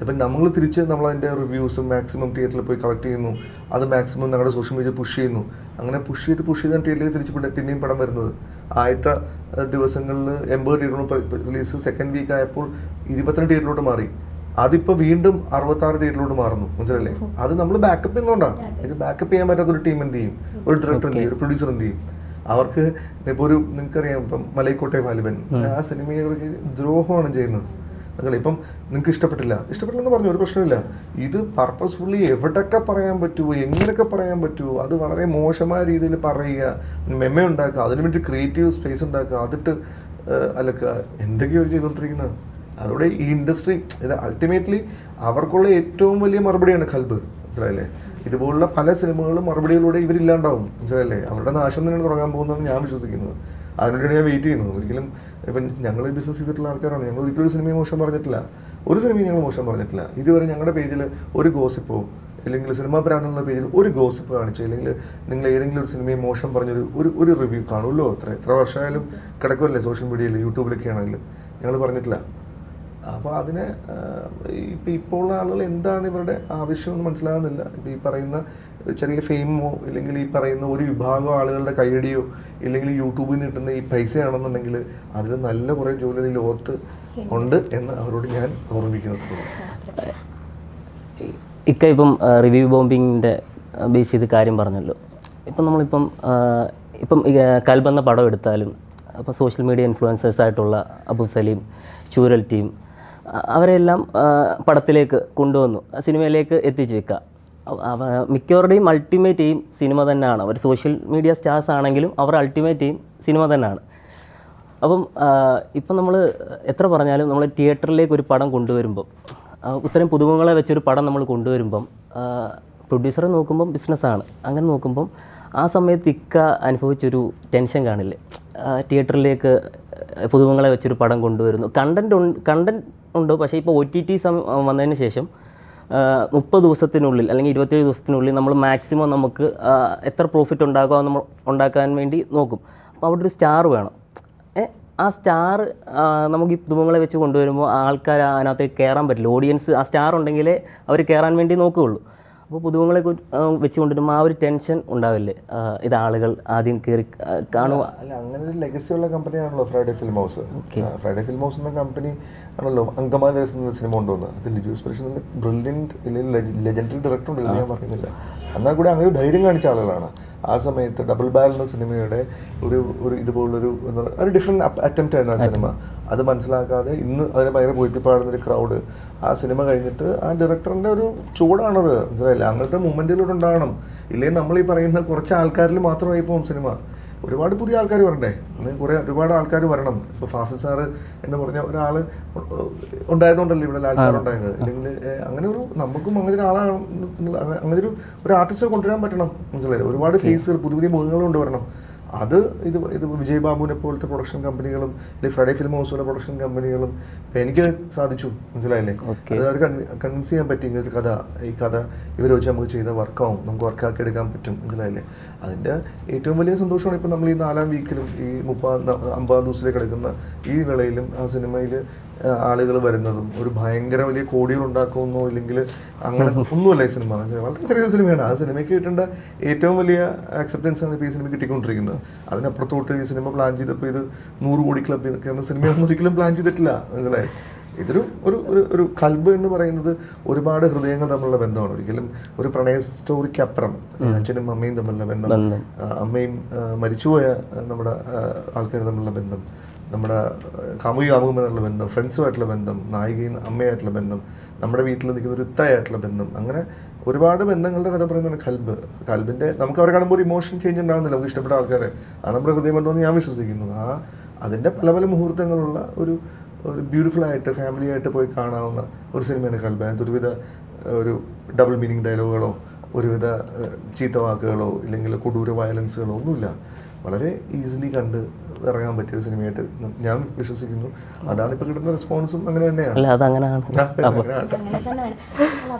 ഇപ്പം നമ്മൾ തിരിച്ച് നമ്മളതിൻ്റെ റിവ്യൂസും മാക്സിമം തിയേറ്ററിൽ പോയി കളക്ട് ചെയ്യുന്നു, അത് മാക്സിമം ഞങ്ങളുടെ സോഷ്യൽ മീഡിയ പുഷ് ചെയ്യുന്നു. അങ്ങനെ പുഷ് ചെയ്ത് തിയേറ്ററിലേക്ക് തിരിച്ച് പിന്നെയും പടം വരുന്നത്. ആദ്യത്തെ ദിവസങ്ങളിൽ 80 തിയേറ്ററിലോട്ട് റിലീസ്, സെക്കൻഡ് വീക്ക് ആയപ്പോൾ 22 തിയേറ്ററിലോട്ട് മാറി. അതിപ്പോൾ വീണ്ടും 66 തിയേറ്ററിലോട്ട് മാറുന്നു, മനസ്സിലല്ലേ? അത് നമ്മൾ ബാക്കപ്പ് ചെയ്യുന്നതുകൊണ്ടാണ്. ഇത് ബാക്കപ്പ് ചെയ്യാൻ പറ്റാത്തൊരു ടീം എന്ത് ചെയ്യും? ഒരു ഡയറക്ടർ എന്ത് ചെയ്യും? ഒരു പ്രൊഡ്യൂസർ എന്ത് ചെയ്യും? അവർക്ക് ഇപ്പോൾ നിങ്ങൾക്കറിയാം, ഇപ്പം മലൈക്കോട്ടെ വാലിബൻ ആ സിനിമകൾക്ക് ദ്രോഹമാണ് ചെയ്യുന്നത്, മനസ്സിലായി? ഇപ്പം നിങ്ങൾക്ക് ഇഷ്ടപ്പെട്ടില്ലെന്ന് പറഞ്ഞു, ഒരു പ്രശ്നമില്ല. ഇത് പർപ്പസ്ഫുള്ളി എവിടെയൊക്കെ പറയാൻ പറ്റുമോ, എങ്ങനെയൊക്കെ പറയാൻ പറ്റുമോ അത് വളരെ മോശമായ രീതിയിൽ പറയുക, മെമ്മ ഉണ്ടാക്കുക, അതിനു വേണ്ടി ക്രിയേറ്റീവ് സ്പേസ് ഉണ്ടാക്കുക, അതിട്ട് അലക്കുക, എന്തൊക്കെയോ ചെയ്തുകൊണ്ടിരിക്കുന്നത്. അതോടെ ഈ ഇൻഡസ്ട്രി ഇത് അൾട്ടിമേറ്റ്ലി അവർക്കുള്ള ഏറ്റവും വലിയ മറുപടിയാണ് ഖൽബ്, മനസ്സിലായില്ലേ? ഇതുപോലുള്ള പല സിനിമകളും മറുപടികളിലൂടെ ഇവരില്ലാണ്ടാവും, മനസ്സിലായില്ലേ? അവരുടെ നാശം തന്നെയാണ് തുടങ്ങാൻ പോകുന്നതെന്ന് ഞാൻ വിശ്വസിക്കുന്നത്. അതിനുവേണ്ടി ഞാൻ വെയിറ്റ് ചെയ്യുന്നത്. ഒരിക്കലും ഇപ്പം ഞങ്ങൾ ബിസിനസ് ചെയ്തിട്ടുള്ള ആൾക്കാരാണ്. ഞങ്ങൾ ഒരിക്കലും ഒരു സിനിമയും മോശം പറഞ്ഞിട്ടില്ല, ഒരു സിനിമയും ഞങ്ങൾ മോശം പറഞ്ഞിട്ടില്ല. ഇതുവരെ ഞങ്ങളുടെ പേജിൽ ഒരു ഗോസിപ്പോ അല്ലെങ്കിൽ സിനിമാ ബ്രാൻഡ് എന്ന പേജിൽ ഒരു ഗോസിപ്പ് കാണിച്ചു, അല്ലെങ്കിൽ നിങ്ങൾ ഏതെങ്കിലും ഒരു സിനിമയെ മോശം പറഞ്ഞൊരു ഒരു റിവ്യൂ കാണുമല്ലോ. എത്ര വർഷമായാലും കിടക്കുമല്ലേ സോഷ്യൽ മീഡിയയിൽ, യൂട്യൂബിലൊക്കെ ആണെങ്കിലും ഞങ്ങൾ പറഞ്ഞിട്ടില്ല. അപ്പോൾ അതിനെ ഇപ്പോൾ ഉള്ള ആളുകൾ എന്താണ് ഇവരുടെ ആവശ്യമെന്ന് മനസ്സിലാകുന്നില്ല. ഇപ്പോൾ ഈ പറയുന്ന ചെറിയ ഫെയിമോ ഇല്ലെങ്കിൽ ഈ പറയുന്ന ഒരു വിഭാഗം ആളുകളുടെ കൈയടിയോ ഇല്ലെങ്കിൽ യൂട്യൂബിൽ നിന്ന് കിട്ടുന്ന ഈ പൈസയാണെന്നുണ്ടെങ്കിൽ അതിൽ നല്ല കുറേ ജോലി ലോകത്ത് ഉണ്ട് എന്ന് അവരോട് ഞാൻ ഓർമ്മിക്കുന്നത്. ഇപ്പം റിവ്യൂ ബോംബിങ്ങിൻ്റെ ബേസ് ചെയ്ത് കാര്യം പറഞ്ഞല്ലോ. ഇപ്പം നമ്മളിപ്പം ഖൽബ് എന്ന പടം എടുത്താലും അപ്പോൾ സോഷ്യൽ മീഡിയ ഇൻഫ്ലുവൻസേഴ്സായിട്ടുള്ള അബു സലീം, ചൂരൽ ടീം, അവരെല്ലാം പടത്തിലേക്ക് കൊണ്ടുവന്നു, സിനിമയിലേക്ക് എത്തിച്ച് വെക്കുക. മിക്കവരുടെയും അൾട്ടിമേറ്റ് എയിം സിനിമ തന്നെയാണ്. അവർ സോഷ്യൽ മീഡിയ സ്റ്റാർസ് ആണെങ്കിലും അവർ അൾട്ടിമേറ്റ് എയിം സിനിമ തന്നെയാണ്. അപ്പം ഇപ്പം നമ്മൾ എത്ര പറഞ്ഞാലും നമ്മൾ തിയേറ്ററിലേക്ക് ഒരു പടം കൊണ്ടുവരുമ്പം ഇത്രയും പുതുമുഖങ്ങളെ വെച്ചൊരു പടം നമ്മൾ കൊണ്ടുവരുമ്പം പ്രൊഡ്യൂസറെ നോക്കുമ്പം ബിസിനസ്സാണ്. അങ്ങനെ നോക്കുമ്പം ആ സമയത്ത് അനുഭവിച്ചൊരു ടെൻഷൻ കാണില്ലേ? തിയേറ്ററിലേക്ക് പുതുമുഖങ്ങളെ വെച്ചൊരു പടം കൊണ്ടുവരുന്നു, കണ്ടൻറ് ഉണ്ട്. പക്ഷേ ഇപ്പോൾ OTT വന്നതിന് ശേഷം 30 ദിവസത്തിനുള്ളിൽ അല്ലെങ്കിൽ 27 ദിവസത്തിനുള്ളിൽ നമ്മൾ മാക്സിമം നമുക്ക് എത്ര പ്രോഫിറ്റ് ഉണ്ടാകുമോ നമ്മൾ ഉണ്ടാക്കാൻ വേണ്ടി നോക്കും. അപ്പോൾ അവിടെ ഒരു സ്റ്റാർ വേണം. ആ സ്റ്റാർ നമുക്ക് ഈ പുതുമുഖങ്ങളെ വെച്ച് കൊണ്ടുവരുമ്പോൾ ആൾക്കാർ അതിനകത്തേക്ക് കയറാൻ പറ്റില്ല. ഓഡിയൻസ് ആ സ്റ്റാർ ഉണ്ടെങ്കിലേ അവർ കയറാൻ വേണ്ടി നോക്കുകയുള്ളൂ. അപ്പോൾ പുതുമുഖങ്ങളെ വെച്ച് കൊണ്ടുവരുമ്പോൾ ആ ഒരു ടെൻഷൻ ഉണ്ടാവില്ലേ? ഇത് ആളുകൾ ആദ്യം കയറി കാണുക. അല്ല, അങ്ങനെ ഒരു ലെഗസി ഉള്ള കമ്പനിയാണല്ലോ Friday film house. Friday film house എന്ന കമ്പനി ആണല്ലോ അങ്കമാലി എന്ന സിനിമ കൊണ്ടുവന്നത്. അത് Liju special brilliant legendary director ഉണ്ട്, ഞാൻ പറയുന്നില്ല. എന്നാൽ കൂടി അങ്ങനെ ഒരു ധൈര്യം കാണിച്ച ആളുകളാണ്. ആ സമയത്ത് ഡബിൾ ബാരൽ എന്ന സിനിമയുടെ ഒരു ഇതുപോലൊരു ഒരു ഡിഫറെൻറ്റ് അറ്റംപ്റ്റ് ആയിരുന്നു ആ സിനിമ. അത് മനസ്സിലാക്കാതെ ഇന്ന് അതിനെ ഭയങ്കര പൊയ്ത്തിപ്പാടുന്നൊരു ക്രൗഡ്. ആ സിനിമ കഴിഞ്ഞിട്ട് ആ ഡയറക്ടറിൻ്റെ ഒരു ചൂടാണത്, മനസ്സിലായില്ല? അങ്ങനത്തെ മൂമെൻറ്റുകളോട് ഉണ്ടാകണം. ഇല്ലെങ്കിൽ നമ്മൾ ഈ പറയുന്ന കുറച്ച് ആൾക്കാരിൽ മാത്രമായി പോകും സിനിമ. ഒരുപാട് പുതിയ ആൾക്കാർ വരണ്ടേ? ഒരുപാട് ആൾക്കാർ വരണം. ഇപ്പോൾ ഫാസിൽ സാറ് എന്ന് പറഞ്ഞ ഒരാൾ ഉണ്ടായതുകൊണ്ടല്ലേ ഇവിടെ ലാൽ സാർ ഉണ്ടായത്. അല്ലെങ്കിൽ അങ്ങനെ ഒരു നമുക്കും അങ്ങനെ ഒരാളാണ്, അങ്ങനെ ഒരു ആർട്ടിസ്റ്റ് കൊണ്ടുവരാൻ പറ്റണം, മനസ്സിലായില്ലേ? ഒരുപാട് ഫേസുകൾ, പുതിയ പുതിയ മുഖങ്ങൾ കൊണ്ടുവരണം. അത് ഇത് വിജയ് ബാബുവിനെ പോലത്തെ പ്രൊഡക്ഷൻ കമ്പനികളും അല്ലെങ്കിൽ ഫ്രൈഡേ ഫിലിം ഹൗസ് പോലെ പ്രൊഡക്ഷൻ കമ്പനികളും എനിക്ക് സാധിച്ചു, മനസ്സിലായില്ലേ? അത് അവർ കൺവിൻസ് ചെയ്യാൻ പറ്റി. ഇങ്ങനൊരു ഈ കഥ ഇവർ വെച്ച് നമുക്ക് ചെയ്ത വർക്കാവും, നമുക്ക് വർക്കാക്കി എടുക്കാൻ പറ്റും, മനസ്സിലായില്ലേ? അതിൻ്റെ ഏറ്റവും വലിയ സന്തോഷമാണ് ഇപ്പം നമ്മൾ ഈ 4ാം വീക്കിലും ഈ 50 ദിവസത്തിലേക്ക് കിടക്കുന്ന ഈ വേളയിലും ആ സിനിമയിൽ ആളുകൾ വരുന്നതും ഒരു ഭയങ്കര വലിയ കോടികൾ ഉണ്ടാക്കുമെന്നോ ഇല്ലെങ്കിൽ അങ്ങനെ ഒന്നുമല്ല ഈ സിനിമ. വളരെ ചെറിയൊരു സിനിമയാണ്. ആ സിനിമയ്ക്ക് കിട്ടേണ്ട ഏറ്റവും വലിയ ആക്സെപ്റ്റൻസ് ആണ് ഇപ്പോൾ ഈ സിനിമ കിട്ടിക്കൊണ്ടിരിക്കുന്നത്. അതിനപ്പുറത്തോട്ട് ഈ സിനിമ പ്ലാൻ ചെയ്തപ്പോൾ ഇത് 100 കോടി ക്ലബ് എന്ന സിനിമയൊന്നും ഒരിക്കലും പ്ലാൻ ചെയ്തിട്ടില്ല, മനസ്സിലായി? ഇതൊരു ഒരു കൽബ് എന്ന് പറയുന്നത് ഒരുപാട് ഹൃദയങ്ങൾ തമ്മിലുള്ള ബന്ധമാണ്. ഒരിക്കലും ഒരു പ്രണയ സ്റ്റോറിക്ക് അപ്പുറം അച്ഛനും അമ്മയും തമ്മിലുള്ള ബന്ധം, അമ്മയും മരിച്ചുപോയ നമ്മുടെ ആൾക്കാർ തമ്മിലുള്ള ബന്ധം, നമ്മുടെ കാമുകി എന്നുള്ള ബന്ധം, ഫ്രണ്ട്സുമായിട്ടുള്ള ബന്ധം, നായികയും അമ്മയായിട്ടുള്ള ബന്ധം, നമ്മുടെ വീട്ടിൽ നിൽക്കുന്ന ഒരു ഇത്തായിട്ടുള്ള ബന്ധം, അങ്ങനെ ഒരുപാട് ബന്ധങ്ങളുടെ കഥ പറയുന്നതാണ് കൽബ്. കൽബിൻ്റെ നമുക്ക് അവരെ കാണുമ്പോൾ ഒരു ഇമോഷൻ ചേഞ്ച് ഉണ്ടാകുന്നില്ല. നമുക്ക് ഇഷ്ടപ്പെട്ട ആൾക്കാരെ ആ നമ്മുടെ ഹൃദയബന്ധമെന്ന് ഞാൻ വിശ്വസിക്കുന്നു. അതിൻ്റെ പല പല മുഹൂർത്തങ്ങളുള്ള ഒരു ബ്യൂട്ടിഫുൾ ആയിട്ട് ഫാമിലി ആയിട്ട് പോയി കാണാവുന്ന ഒരു സിനിമയാണ് കൽബ്. അതിനകത്ത് ഒരു ഡബിൾ മീനിങ് ഡയലോഗുകളോ ഒരുവിധ ചീത്ത വാക്കുകളോ ഇല്ലെങ്കിൽ കൊടൂര വയലൻസുകളോ ഒന്നുമില്ല. വളരെ ഈസിലി കണ്ട് ഇറങ്ങാൻ പറ്റിയ സിനിമയായിട്ട് ഞാൻ വിശ്വസിക്കുന്നു. അതാണ് ഇപ്പൊ കിട്ടുന്ന റെസ്പോൺസും അങ്ങനെ തന്നെയാണ്.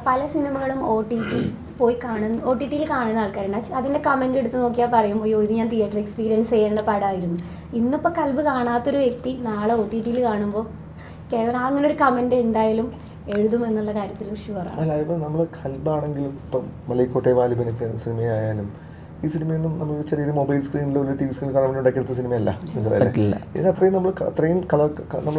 പല സിനിമകളും OTT-യിൽ കാണുന്ന ആൾക്കാരുണ്ട്. അതിന്റെ കമന്റ് എടുത്ത് നോക്കിയാൽ പറയും, അയ്യോ ഇത് ഞാൻ തിയേറ്റർ എക്സ്പീരിയൻസ് ചെയ്യേണ്ട പടമായിരുന്നു. ഇന്നിപ്പോൾ കൽബ് കാണാത്തൊരു വ്യക്തി നാളെ OTT-യിൽ കാണുമ്പോൾ കേവലം അങ്ങനെ ഒരു കമന്റ് ഉണ്ടായാലും എഴുതുമെന്നുള്ള കാര്യത്തിൽ ഷുവറാണ്. അല്ല, ഇപ്പം നമ്മൾ കൽബാണെങ്കിലും ഇപ്പം മലൈക്കോട്ടെ വാലിബനൊക്കെ സിനിമയായാലും ഈ സിനിമയൊന്നും നമ്മൾ ചെറിയൊരു മൊബൈൽ സ്ക്രീനിലോ ഒരു TV സ്ക്രീനിൽ കാണാൻ വേണ്ടി ഉണ്ടാക്കിയെടുത്ത സിനിമയല്ല, മനസ്സിലായില്ലേ? ഇതിന് അത്രയും നമ്മൾ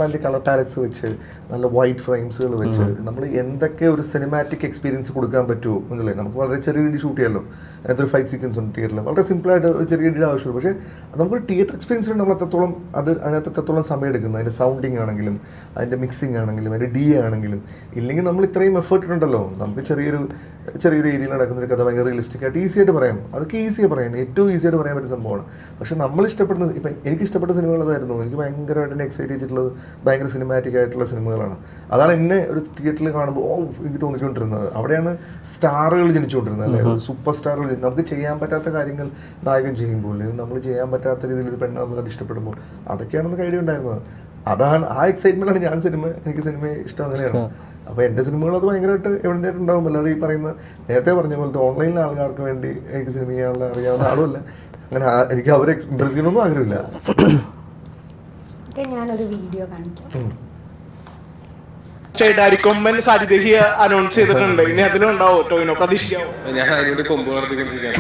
അതിൻ്റെ കളർ പാലറ്റ്സ് വെച്ച് നല്ല വൈറ്റ് ഫ്രെയിംസുകൾ വെച്ച് നമ്മൾ എന്തൊക്കെ ഒരു സിനിമാറ്റിക് എക്സ്പീരിയൻസ് കൊടുക്കാൻ പറ്റുമോ, മനസ്സിലായി? നമുക്ക് വളരെ ചെറിയ രീതി ഷൂട്ട് ചെയ്യാമല്ലോ. അതിനകത്ത് ഒരു ഫൈറ്റ് സീക്വൻസ് ഉണ്ട് തിയേറ്ററിൽ, വളരെ സിമ്പിളായിട്ട് ഒരു ചെറിയ രീതിയുടെ ആവശ്യമുള്ളൂ. പക്ഷേ നമുക്കൊരു തിയേറ്റർ എക്സ്പീരിയൻസ് നമ്മൾ അത്രത്തോളം അതിനകത്ത് എത്രത്തോളം സമയം എടുക്കുന്നത്, അതിൻ്റെ സൗണ്ടിങ് ആണെങ്കിലും അതിൻ്റെ മിക്സിങ് ആണെങ്കിലും അതിൻ്റെ DA ആണെങ്കിലും. ഇല്ലെങ്കിൽ നമ്മൾ ഇത്രയും എഫേർട്ട് ഉണ്ടല്ലോ. നമുക്ക് ചെറിയൊരു ഏരിയയിൽ നടക്കുന്ന ഒരു കഥ ഭയങ്കര റിയലിസ്റ്റിക് ആയിട്ട് ഈസി ആയിട്ട് പറയാം. അതൊക്കെ ഈസിയായി പറയാം, ഏറ്റവും ഈസി ആയിട്ട് പറയാൻ പറ്റുന്ന സംഭവമാണ്. പക്ഷെ നമ്മൾ ഇഷ്ടപ്പെടുന്ന ഇപ്പം എനിക്ക് ഇഷ്ടപ്പെട്ട സിനിമകൾ അതായിരുന്നു. എനിക്ക് ഭയങ്കരമായിട്ട് എന്നെ എക്സൈറ്റ് ചെയ്തിട്ടുള്ളത് ഭയങ്കര സിനിമാറ്റിക് ആയിട്ടുള്ള സിനിമകളാണ്. അതാണ് എന്നെ ഒരു തിയേറ്ററിൽ കാണുമ്പോൾ എനിക്ക് തോന്നിക്കൊണ്ടിരുന്നത്. അവിടെയാണ് സ്റ്റാറുകൾ ജനിച്ചുകൊണ്ടിരുന്നത്, അല്ലേ? ഒരു സൂപ്പർ സ്റ്റാറുകൾ. നമുക്ക് ചെയ്യാൻ പറ്റാത്ത കാര്യങ്ങൾ നായകൻ ചെയ്യുമ്പോൾ, നമ്മൾ ചെയ്യാൻ പറ്റാത്ത രീതിയിൽ ഒരു പെണ്ണ് നമ്മൾ ഇഷ്ടപ്പെടുമ്പോൾ, അതൊക്കെയാണെന്ന് ഐഡിയ ഉണ്ടായിരുന്നത്. അതാണ് ആ എക്സൈറ്റ്മെൻ്റാണ് എനിക്ക് സിനിമയെ ഇഷ്ടം അങ്ങനെയാണ്. അപ്പോൾ എൻ്റെ സിനിമകൾ അത് ഭയങ്കരമായിട്ട് എവിടെ ഉണ്ടാവും. അല്ലാതെ ഈ പറയുന്ന നേരത്തെ പറഞ്ഞ പോലത്തെ ഓൺലൈനിലെ ആൾക്കാർക്ക് വേണ്ടി എനിക്ക് സിനിമ ചെയ്യാനുള്ള അറിയാവുന്ന ആളുമല്ല. അങ്ങനെ എനിക്ക് അവരെ ഇംപ്രസ് ചെയ്യണമെന്നും ആഗ്രഹമില്ല. ഞാനൊരു വീഡിയോ കാണിക്കാം. കൊമ്പൻ സാജിദേഹി അനൗൺസ് ചെയ്തിട്ടുണ്ട്. ഇനി അതിലുണ്ടാവോ ടോയിനോ? പ്രതീക്ഷിക്കാമോ? ഞാൻ അതിനോട് കൊമ്പ് വളർത്തിക്കൊണ്ടിരിക്കുകയാണ്.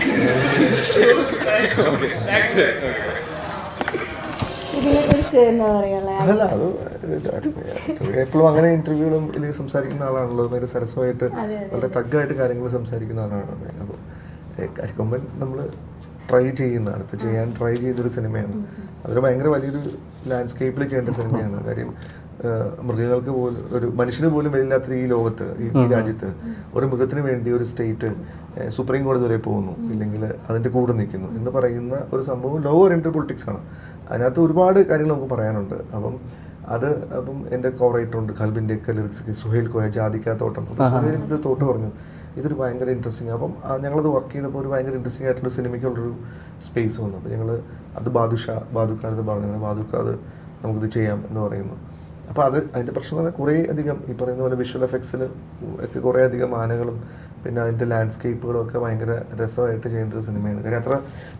അല്ല, അത് എപ്പോഴും അങ്ങനെ ഇന്റർവ്യൂകളും ഇതിൽ സംസാരിക്കുന്ന ആളാണല്ലോ. ഭയങ്കര സരസമായിട്ട് വളരെ തഗ്ഗായിട്ട് കാര്യങ്ങൾ സംസാരിക്കുന്ന ആളാണ്. അപ്പോൾ കരിക്കൊമ്പൻ നമ്മൾ ട്രൈ ചെയ്തൊരു സിനിമയാണ്. അതൊരു ഭയങ്കര വലിയൊരു ലാൻഡ്സ്കേപ്പിൽ ചെയ്യേണ്ട സിനിമയാണ്. കാര്യം മൃഗങ്ങൾക്ക് പോലും ഒരു മനുഷ്യന് പോലും വരില്ലാത്ത ഈ ലോകത്ത്, ഈ രാജ്യത്ത് ഒരു മൃഗത്തിന് വേണ്ടി ഒരു സ്റ്റേറ്റ് സുപ്രീം കോടതി വരെ പോകുന്നു, ഇല്ലെങ്കിൽ അതിൻ്റെ കൂടെ നിൽക്കുന്നു എന്ന് പറയുന്ന ഒരു സംഭവം ലോ ഓറിയന്റഡ് പൊളിറ്റിക്സ് ആണ്. അതിനകത്ത് ഒരുപാട് കാര്യങ്ങൾ നമുക്ക് പറയാനുണ്ട്. അപ്പം എൻ്റെ കോറൈറ്റുണ്ട് ഖൽബിൻ്റെയൊക്കെ ലിറിക്സൊക്കെ സുഹേൽ കോയ ജാതിക്കാത്തോട്ടം. സുഹേൽ ഇത് തോട്ട് പറഞ്ഞു ഇതൊരു ഭയങ്കര ഇൻട്രസ്റ്റിംഗ്. അപ്പം ഞങ്ങളത് വർക്ക് ചെയ്തപ്പോൾ ഒരു ഭയങ്കര ഇൻട്രസ്റ്റിംഗ് ആയിട്ടുള്ള സിനിമയ്ക്കുള്ളൊരു സ്പേസ് വന്നു. അപ്പോൾ ഞങ്ങൾ അത് ബാദുക്കാനത് പറഞ്ഞു, ബാദുക്ക അത് നമുക്കിത് ചെയ്യാം എന്ന് പറയുന്നു. അപ്പോൾ അതിൻ്റെ പ്രശ്നം എന്ന് പറഞ്ഞാൽ കുറേ അധികം ഈ പറയുന്ന പോലെ വിഷ്വൽ എഫക്ട്സിൽ ഒക്കെ കുറേ അധികം ആനകളും പിന്നെ അതിൻ്റെ ലാൻഡ്സ്കേപ്പുകളും ഒക്കെ ഭയങ്കര രസമായിട്ട് ചെയ്യേണ്ട ഒരു സിനിമയാണ്. കാര്യം അത്ര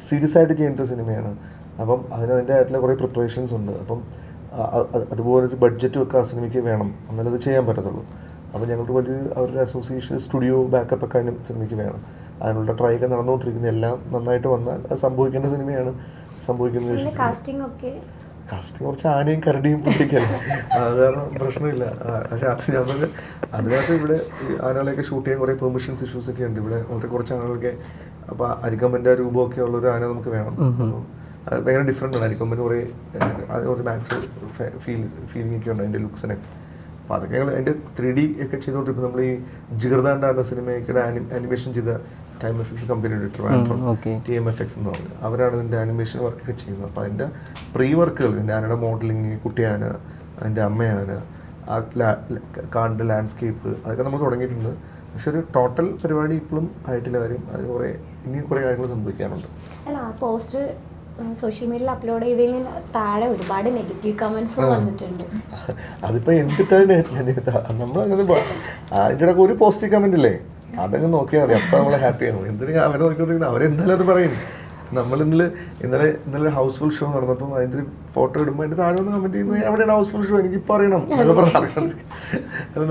സീരിയസ് ആയിട്ട് ചെയ്യേണ്ട ഒരു സിനിമയാണ്. അപ്പം അതിൻ്റെ ആയിട്ടുള്ള കുറേ പ്രിപ്പറേഷൻസ് ഉണ്ട്. അപ്പം അതുപോലൊരു ബഡ്ജറ്റും ഒക്കെ ആ സിനിമയ്ക്ക് വേണം, എന്നാലത് ചെയ്യാൻ പറ്റത്തുള്ളൂ. അപ്പോൾ ഞങ്ങൾക്ക് അവരുടെ അസോസിയേഷൻ സ്റ്റുഡിയോ ബാക്കപ്പ് ഒക്കെ അതിന് സിനിമയ്ക്ക് വേണം. അതിനുള്ള ട്രൈ ഒക്കെ നടന്നുകൊണ്ടിരിക്കുന്നത്. എല്ലാം നന്നായിട്ട് വന്നാൽ അത് സംഭവിക്കേണ്ട സിനിമയാണ്. സംഭവിക്കുന്നത് കാസ്റ്റിംഗ് കുറച്ച് ആനയും കരടിയും പൊട്ടിക്കല്ലേ, അത് കാരണം പ്രശ്നമില്ല. പക്ഷെ അത് നമ്മൾ അതിനകത്ത് ഇവിടെ ആനകളെയൊക്കെ ഷൂട്ട് ചെയ്യാൻ കുറേ പെർമിഷൻസ് ഇഷ്യൂസൊക്കെ ഉണ്ട്. ഇവിടെ വളരെ കുറച്ച് ആനകളൊക്കെ അപ്പോൾ അരിക്കൊമ്പൻ്റെ രൂപമൊക്കെ ഉള്ളൊരു ആന നമുക്ക് വേണം. അത് ഭയങ്കര ഡിഫറെൻ്റ് ആണ്. അരിക്കൊമ്പന് കുറേ മാക്സ് ഫീലിംഗ് ഒക്കെ ഉണ്ട് അതിൻ്റെ ലുക്സിനൊക്കെ. അപ്പോൾ അതൊക്കെ ഞങ്ങൾ അതിൻ്റെ 3D ഒക്കെ ചെയ്തുകൊണ്ടിരിക്കും. നമ്മൾ ഈ ജിഗർദാണ്ടാണ് സിനിമയ്ക്ക് ആനിമേഷൻ ചെയ്ത ടൈം എഫക്ട്സ് കമ്പനി ഉണ്ട്, ട്രിവാൻഡ്രം TMFX എന്ന് പറഞ്ഞു. അവരാണ് ഇതിൻ്റെ ആനിമേഷൻ വർക്കൊക്കെ ചെയ്യുന്നത്. അപ്പോൾ അതിൻ്റെ പ്രീ വർക്കുകൾ, ഇതിൻ്റെ ആനയുടെ മോഡലിങ്, കുട്ടിയാന, അതിൻ്റെ അമ്മയാന, ആ കാടിൻ്റെ ലാൻഡ്സ്കേപ്പ്, അതൊക്കെ നമ്മൾ തുടങ്ങിയിട്ടുണ്ട്. പക്ഷെ ഒരു ടോട്ടൽ പരിപാടി ഇപ്പോഴും ആയിട്ടില്ല. കാര്യം അതിന് ഇനിയും കുറേ കാര്യങ്ങൾ സംഭവിക്കാനുണ്ട്. അല്ല, ആ പോസ്റ്റർ സോഷ്യൽ മീഡിയയിൽ അപ്ലോഡ് ചെയ്തതിന് താഴെ ഒരുപാട് നെഗറ്റീവ് കമന്റ്സ് വന്നിട്ടുണ്ട്. അതിപ്പോൾ എന്തിട്ടാണ് നമ്മളങ്ങനെ അതിൻ്റെ ഇടയ്ക്ക് ഒരു പോസിറ്റീവ് കമന്റ് ഇല്ലേ, അതങ്ങ് നോക്കിയാൽ മതി. അപ്പം നമ്മളെ ഹാപ്പിയാണ്. എന്തിനാ അവരെ നോക്കിക്കൊണ്ടിരിക്കുന്നത്? അവരെന്തായാലും അത് പറയും. നമ്മൾ ഇന്നലെ ഹൗസ്ഫുൾ ഷോ നടന്നപ്പം അതിൻ്റെ ഫോട്ടോ ഇടുമ്പോൾ അതിൻ്റെ താഴെ ഒന്ന് കമന്റ് ചെയ്യുന്നത് എവിടെയാണ് ഹൗസ്ഫുൾ ഷോ, എനിക്കിപ്പോൾ അറിയണം എന്നൊക്കെ പറഞ്ഞാൽ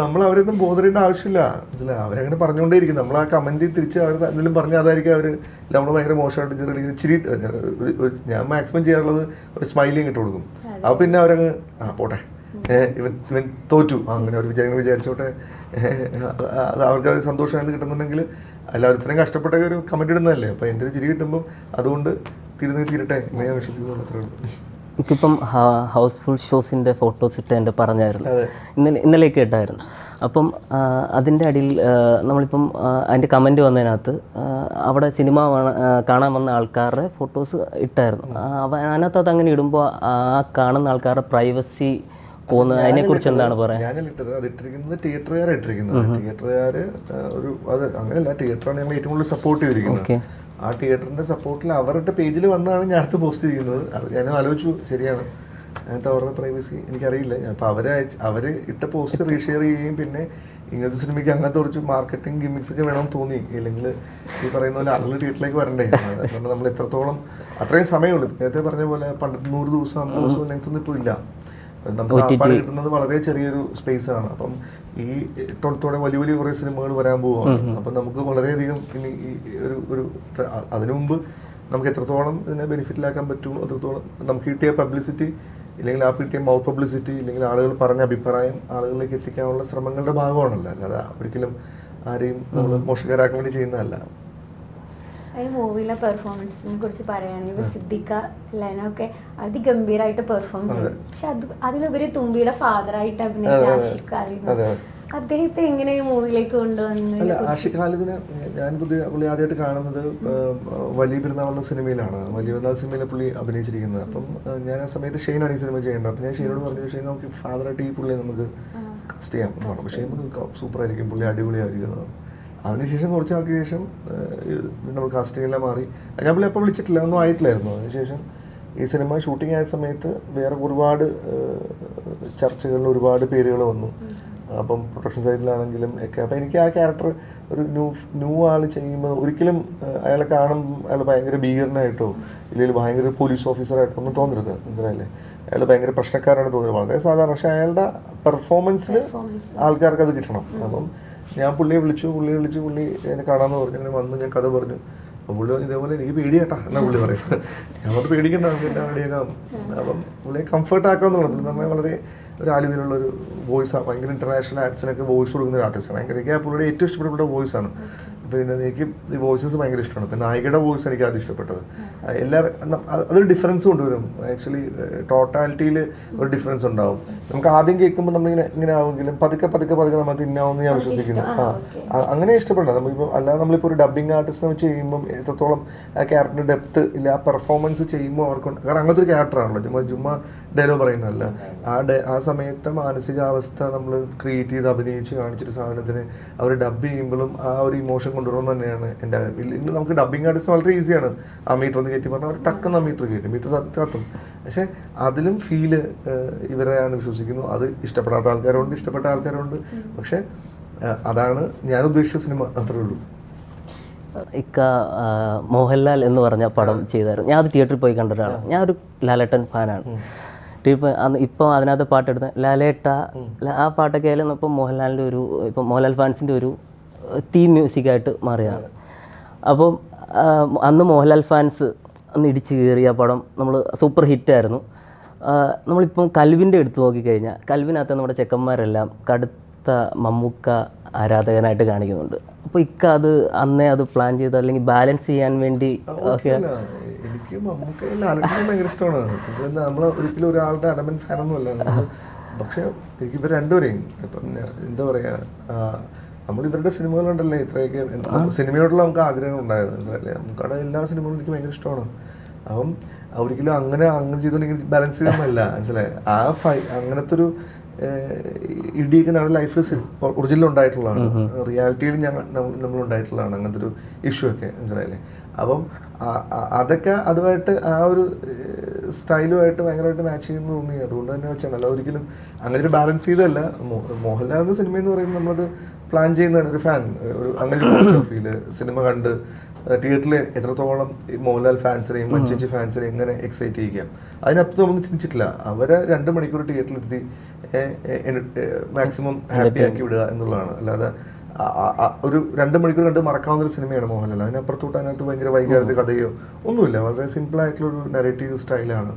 നമ്മൾ അവരൊന്നും ബോധറിയേണ്ട ആവശ്യമില്ല. മനസ്സിലായി? അവരങ്ങനെ പറഞ്ഞുകൊണ്ടേയിരിക്കും. നമ്മൾ ആ കമന്റ് തിരിച്ച് അവർ എന്തെങ്കിലും പറഞ്ഞാൽ അതായിരിക്കും അവർ നമ്മൾ ഭയങ്കര മോശമായിട്ട് ഇച്ചിരി. ഞാൻ മാക്സിമം ചെയ്യാറുള്ളത് ഒരു സ്മൈലിങ് ഇട്ട് കൊടുക്കും. അപ്പോൾ പിന്നെ അവരങ്ങ് പോട്ടെ, ഇവൻ തോറ്റു, അങ്ങനെ അവർ വിചാരിച്ചോട്ടെ, അത് അവർക്ക് അത് സന്തോഷമായിട്ട് കിട്ടുന്നുണ്ടെങ്കിൽ എല്ലാവരും ഇത്രയും കഷ്ടപ്പെട്ട ഒരു കമന്റ് ഇടുന്നതല്ലേ. അപ്പോൾ എൻ്റെ ഒരു ചിരി കിട്ടുമ്പോൾ അതുകൊണ്ട് തീരട്ടെ എന്ന് ഞാൻ വിശ്വസിക്കുന്നു. അത്രേ ഉള്ളൂ. എനിക്കിപ്പം ഹൗസ്ഫുൾ ഷോസിൻ്റെ ഫോട്ടോസ് ഇട്ട് എൻ്റെ പറഞ്ഞായിരുന്നു, ഇന്നലെയൊക്കെ ഇട്ടായിരുന്നു. അപ്പം അതിൻ്റെ അടിയിൽ നമ്മളിപ്പം അതിൻ്റെ കമൻറ്റ് വന്നതിനകത്ത് അവിടെ സിനിമ കാണാൻ വന്ന ആൾക്കാരുടെ ഫോട്ടോസ് ഇട്ടായിരുന്നു. അതിനകത്ത് അതങ്ങനെ ഇടുമ്പോൾ ആ കാണുന്ന ആൾക്കാരുടെ പ്രൈവസി പോകുന്നത്, അതിനെക്കുറിച്ച് എന്താണ് പറയാൻ? ഞാനിട്ടത് അത് ഇട്ടിരിക്കുന്നത് തിയേറ്ററുകാർ ഒരു അത് അങ്ങനെയല്ല, തിയേറ്ററാണ് ഞങ്ങൾ ഏറ്റവും കൂടുതൽ സപ്പോർട്ട് ചെയ്തിരിക്കുന്നത്. ആ തിയേറ്ററിൻ്റെ സപ്പോർട്ടിൽ അവരുടെ പേജിൽ വന്നാണ് ഞാൻ അടുത്ത് പോസ്റ്റ് ചെയ്യുന്നത്. അത് ഞാൻ ആലോചിച്ചു, ശരിയാണ്, അങ്ങനത്തെ അവരുടെ പ്രൈവസി എനിക്കറിയില്ല. അപ്പോൾ അവർ ഇട്ട പോസ്റ്റ് റീഷെയർ ചെയ്യുകയും പിന്നെ ഇങ്ങനത്തെ സിനിമയ്ക്ക് അങ്ങനത്തെ കുറച്ച് മാർക്കറ്റിംഗ് ഗിമ്മിക്സ് ഒക്കെ വേണമെന്ന് തോന്നി. ഇല്ലെങ്കിൽ ഈ പറയുന്ന പോലെ ആളുകൾ തിയേറ്ററിലേക്ക് വരണ്ടേ. കാരണം നമ്മൾ എത്രത്തോളം അത്രയും സമയമുള്ളൂ. നേരത്തെ പറഞ്ഞ പോലെ 100 ദിവസം 50 ദിവസം ലെങ്ത്തൊന്നും ഇപ്പോൾ ഇല്ല. നമുക്ക് ആപ്പാട് കിട്ടുന്നത് വളരെ ചെറിയൊരു സ്പേസ് ആണ്. അപ്പം ഈ ടോളത്തോടെ വലിയ കുറേ സിനിമകൾ വരാൻ പോവുകയാണ്. അപ്പം നമുക്ക് വളരെയധികം ഇനി ഒരു അതിനു മുമ്പ് നമുക്ക് എത്രത്തോളം ഇതിനെ ബെനിഫിറ്റിലാക്കാൻ പറ്റുമോ അത്രത്തോളം നമുക്ക് കിട്ടിയ പബ്ലിസിറ്റി, ഇല്ലെങ്കിൽ ആ കിട്ടിയ മൗത്ത് പബ്ലിസിറ്റി, ഇല്ലെങ്കിൽ ആളുകൾ പറഞ്ഞ അഭിപ്രായം ആളുകളിലേക്ക് എത്തിക്കാനുള്ള ശ്രമങ്ങളുടെ ഭാഗമാണല്ലോ. അല്ലാതെ ഒരിക്കലും ആരെയും നമ്മൾ മോശക്കാരാക്കാൻ വേണ്ടി ചെയ്യുന്നതല്ല. ഈ മൂവിയിലെ പെർഫോമൻസിനെ കുറിച്ച് പറയുകയാണെങ്കിൽ സിദ്ദിഖ ലൈനൊക്കെ അതിഗംഭീരമായിട്ട് പെർഫോം ചെയ്തു. പക്ഷെ അതിലുപരി തുമ്പിയുടെ ഫാദറായിട്ട് അഭിനയിച്ച ആഷിഖ് ഖാലിദ്, അദ്ദേഹത്തെ എങ്ങനെ ഈ മൂവിയിലേക്ക് കൊണ്ടുവന്നു? അല്ല, ആഷിഖ് ഖാലിദിനെ ഞാൻ പുള്ളി ആദ്യമായിട്ട് കാണുന്നത് വലിയ പെരുന്നാൾ എന്ന സിനിമയിലാണ്. വലിയ പെരുന്നാൾ സിനിമയിൽ പുള്ളി അഭിനയിച്ചിരിക്കുന്നത്. അപ്പം ഞാൻ ആ സമയത്ത് ഷെയ്നാണ് ഈ സിനിമ ചെയ്യേണ്ടത്. അപ്പം ഞാൻ ഷെയ്നോട് പറഞ്ഞു, ഷെയ്ൻ നമുക്ക് ഫാദറായിട്ട് ഈ പുള്ളിയെ നമുക്ക് കാസ്റ്റ് ചെയ്യാം എന്ന് പറഞ്ഞു. ഷെയ്ൻ സൂപ്പറായിരിക്കും, പുള്ളി അടിപൊളിയായിരിക്കും. അതിനുശേഷം കുറച്ച് നാൾക്ക് ശേഷം നമ്മൾ കാസ്റ്റിംഗെല്ലാം മാറി. ഞാൻ പുള്ളി അപ്പോൾ വിളിച്ചിട്ടില്ല, ഒന്നും ആയിട്ടില്ലായിരുന്നു. അതിനുശേഷം ഈ സിനിമ ഷൂട്ടിംഗ് ആയ സമയത്ത് വേറെ ഒരുപാട് ചർച്ചകളിൽ ഒരുപാട് പേരുകൾ വന്നു. അപ്പം പ്രൊഡക്ഷൻ സൈഡിലാണെങ്കിലും ഒക്കെ. അപ്പം എനിക്ക് ആ ക്യാരക്ടർ ഒരു ന്യൂ ആൾ ചെയ്യുമ്പോൾ ഒരിക്കലും അയാളെ കാണുമ്പോൾ അയാൾ ഭയങ്കര ഭീകരനായിട്ടോ ഇല്ലെങ്കിൽ ഭയങ്കര പോലീസ് ഓഫീസറായിട്ടോ ഒന്നും തോന്നരുത്. മനസ്സിലായില്ലേ? അയാൾ ഭയങ്കര പ്രശ്നക്കാരാണ് തോന്നുന്നത്, വളരെ സാധാരണ. പക്ഷേ അയാളുടെ പെർഫോമൻസിൽ ആൾക്കാർക്ക് അത് കിട്ടണം. അപ്പം ഞാൻ പുള്ളിയെ വിളിച്ചു, പുള്ളി എന്നെ കാണാമെന്ന് പറഞ്ഞു. അങ്ങനെ വന്നു, ഞാൻ കഥ പറഞ്ഞു. അപ്പം പുള്ളി ഇതേപോലെ എനിക്ക് പേടിയാട്ടാ എന്നാ പുള്ളി പറയുന്നത്. ഞങ്ങളോട് പേടിക്കണ്ട, നമുക്ക് എന്നെ റെഡിയാക്കാം. അപ്പം പുള്ളിയെ കംഫർട്ട് ആക്കാമെന്നുള്ളത്. പുള്ളി പറഞ്ഞാൽ വളരെ ഒരു ആലുവയിലുള്ളൊരു വോയിസാണ്. ഭയങ്കര ഇൻ്റർനാഷണൽ ആർട്സിനൊക്കെ വോയിസ് കൊടുക്കുന്ന ഒരു ആർട്ടിസ്റ്റാണ്. ഭയങ്കര എനിക്ക് പുള്ളിയുടെ ഏറ്റവും ഇഷ്ടപ്പെട്ട വോയിസാണ്. പിന്നെ എനിക്ക് ഈ വോയിസസ് ഭയങ്കര ഇഷ്ടമാണ്. പിന്നെ നായികയുടെ വോയിസ് എനിക്ക് ആദ്യം ഇഷ്ടപ്പെട്ടത്. അതൊരു ഡിഫറൻസ് കൊണ്ടുവരും. ആക്ച്വലി ടോട്ടാലിറ്റിയിൽ ഒരു ഡിഫറൻസ് ഉണ്ടാവും. നമുക്ക് ആദ്യം കേൾക്കുമ്പോൾ ഇങ്ങനെ ആവുമെങ്കിലും പതുക്കെ നമ്മൾ തിന്നാവുമെന്ന് ഞാൻ വിശ്വസിക്കുന്നു. അങ്ങനെ ഇഷ്ടപ്പെടണം നമ്മളിപ്പോൾ. അല്ലാതെ നമ്മളിപ്പോൾ ഒരു ഡബ്ബിങ് ആർട്ടിസ്റ്റിനെ വെച്ച് ചെയ്യുമ്പം എത്രത്തോളം ആ ക്യാരക്ടറിൻ്റെ ഡെപ്ത് ഇല്ല, ആ പെർഫോമൻസ് ചെയ്യുമ്പോൾ അവർക്കുണ്ട്. കാരണം അങ്ങനത്തെ ഒരു ക്യാരക്ടറാണല്ലോ, ചുമ്മാ ഡയലോഗ് പറയുന്നതല്ല. ആ സമയത്തെ മാനസികാവസ്ഥ നമ്മൾ ക്രിയേറ്റ് ചെയ്ത് അഭിനയിച്ച് കാണിച്ചൊരു സാധനത്തിന് അവർ ഡബ് ചെയ്യുമ്പോഴും ആ ഒരു ഇമോഷൻ കൊണ്ടുവരുന്നത് തന്നെയാണ് എൻ്റെ. ഇന്ന് നമുക്ക് ഡബ്ബിങ് ആർട്ടിസ്റ്റ് വളരെ ഈസിയാണ്. ആ മീറ്റർ ഒന്ന് കയറ്റി പറഞ്ഞാൽ അവർ ടക്കുന്ന മീറ്റർ കയറ്റും, മീറ്റർ കത്തും. പക്ഷേ അതിലും ഫീല് ഇവരെയാണെന്ന് വിശ്വസിക്കുന്നു. അത് ഇഷ്ടപ്പെടാത്ത ആൾക്കാരുണ്ട്, ഇഷ്ടപ്പെട്ട ആൾക്കാരുണ്ട്. പക്ഷേ അതാണ് ഞാൻ ഉദ്ദേശിച്ച സിനിമ, അത്രേ ഉള്ളൂ. ഇക്ക മോഹൻലാൽ എന്ന് പറഞ്ഞ പടം ചെയ്തായിരുന്നു. ഞാൻ അത് തിയേറ്ററിൽ പോയി കണ്ട ഒരാളാണ്. ഞാനൊരു ലാലേട്ടൻ ഫാനാണ്. ഇപ്പോൾ അതിനകത്ത് പാട്ടെടുത്ത ലാലേട്ട, ആ പാട്ടൊക്കെ ആയാലും ഇപ്പം മോഹൻലാലിൻ്റെ ഇപ്പം മോഹൻലാൽ ഫാൻസിൻ്റെ ഒരു തീം മ്യൂസിക്കായിട്ട് മാറിയതാണ്. അപ്പം അന്ന് മോഹൻലാൽ ഫാൻസ് അന്ന് ഇടിച്ച് കയറിയ പടം നമ്മൾ സൂപ്പർ ഹിറ്റായിരുന്നു. നമ്മളിപ്പം കൽവിൻ്റെ എടുത്ത് നോക്കിക്കഴിഞ്ഞാൽ കൽവിനകത്ത് നമ്മുടെ ചെക്കന്മാരെല്ലാം കടുത്ത മമ്മൂക്ക ആരാധകനായിട്ട് കാണിക്കുന്നുണ്ട്. അപ്പോൾ ഇക്ക അത് അന്നേ അത് പ്ലാൻ ചെയ്ത് അല്ലെങ്കിൽ ബാലൻസ് ചെയ്യാൻ വേണ്ടി ഒക്കെ? എനിക്ക് മമ്മൂക്കയെ ലാലേട്ടനെ ഭയങ്കര ഇഷ്ടമാണ്. നമ്മൾ ഒരിക്കലും ഒരാളുടെ അടമൻ ഫാനൊന്നുമല്ല. പക്ഷെ എനിക്ക് ഇവർ രണ്ടുപേരെയും ഇപ്പം എന്താ പറയുക, നമ്മൾ ഇവരുടെ സിനിമകളുണ്ടല്ലേ ഇത്രയൊക്കെ സിനിമയോടുള്ള നമുക്ക് ആഗ്രഹം ഉണ്ടായിരുന്നു, മനസ്സിലല്ലേ. നമുക്കവിടെ എല്ലാ സിനിമകളും എനിക്ക് ഭയങ്കര ഇഷ്ടമാണ്. അപ്പം ഒരിക്കലും അങ്ങനെ ചെയ്തുകൊണ്ടെങ്കിൽ ബാലൻസ് ചെയ്യാനല്ല, മനസ്സിലായി. അങ്ങനത്തെ ഒരു ഇടിയൊക്കെ നമ്മുടെ ലൈഫിൽ ഒറിജിനൽ ഉണ്ടായിട്ടുള്ളതാണ്, റിയാലിറ്റിയിൽ നമ്മൾ ഉണ്ടായിട്ടുള്ളതാണ് അങ്ങനത്തെ ഒരു ഇഷ്യൂ ഒക്കെ, മനസ്സിലായില്ലേ. അപ്പം അതൊക്കെ അതുമായിട്ട് ആ ഒരു സ്റ്റൈലുമായിട്ട് ഭയങ്കരമായിട്ട് മാച്ച് ചെയ്യുന്നു തോന്നി. അതുകൊണ്ട് തന്നെ വെച്ചാൽ അല്ല ഒരിക്കലും അങ്ങനെ ഒരു ബാലൻസ് ചെയ്തല്ല. മോഹൻലാൽ എന്ന സിനിമ എന്ന് പറയുമ്പോൾ നമ്മളത് പ്ലാൻ ചെയ്യുന്നതാണ്. ഒരു ഫാൻ ഒരു അങ്ങനെ ഒരു ഫീല് സിനിമ കണ്ട് തിയേറ്ററിൽ എത്രത്തോളം മോഹൻലാൽ ഫാൻസിനെയും മഞ്ചേച്ചി ഫാൻസിനെയും എങ്ങനെ എക്സൈറ്റ് ചെയ്യിക്കാം, അതിനപ്പുറത്ത് നമ്മൾ ചിന്തിച്ചിട്ടില്ല. അവരെ 2 മണിക്കൂർ തിയേറ്ററിലെത്തി മാക്സിമം ഹാപ്പി ആക്കി വിടുക എന്നുള്ളതാണ്. അല്ലാതെ ഒരു 2 മണിക്കൂർ കണ്ട് മറക്കാവുന്ന ഒരു സിനിമയാണ് മോഹൻലാൽ. അതിനപ്പുറത്തോട്ട് അതിനകത്ത് ഭയങ്കര വൈകാരിക കഥയോ ഒന്നുമില്ല. വളരെ സിമ്പിളായിട്ടുള്ളൊരു നെറേറ്റീവ് സ്റ്റൈലാണ്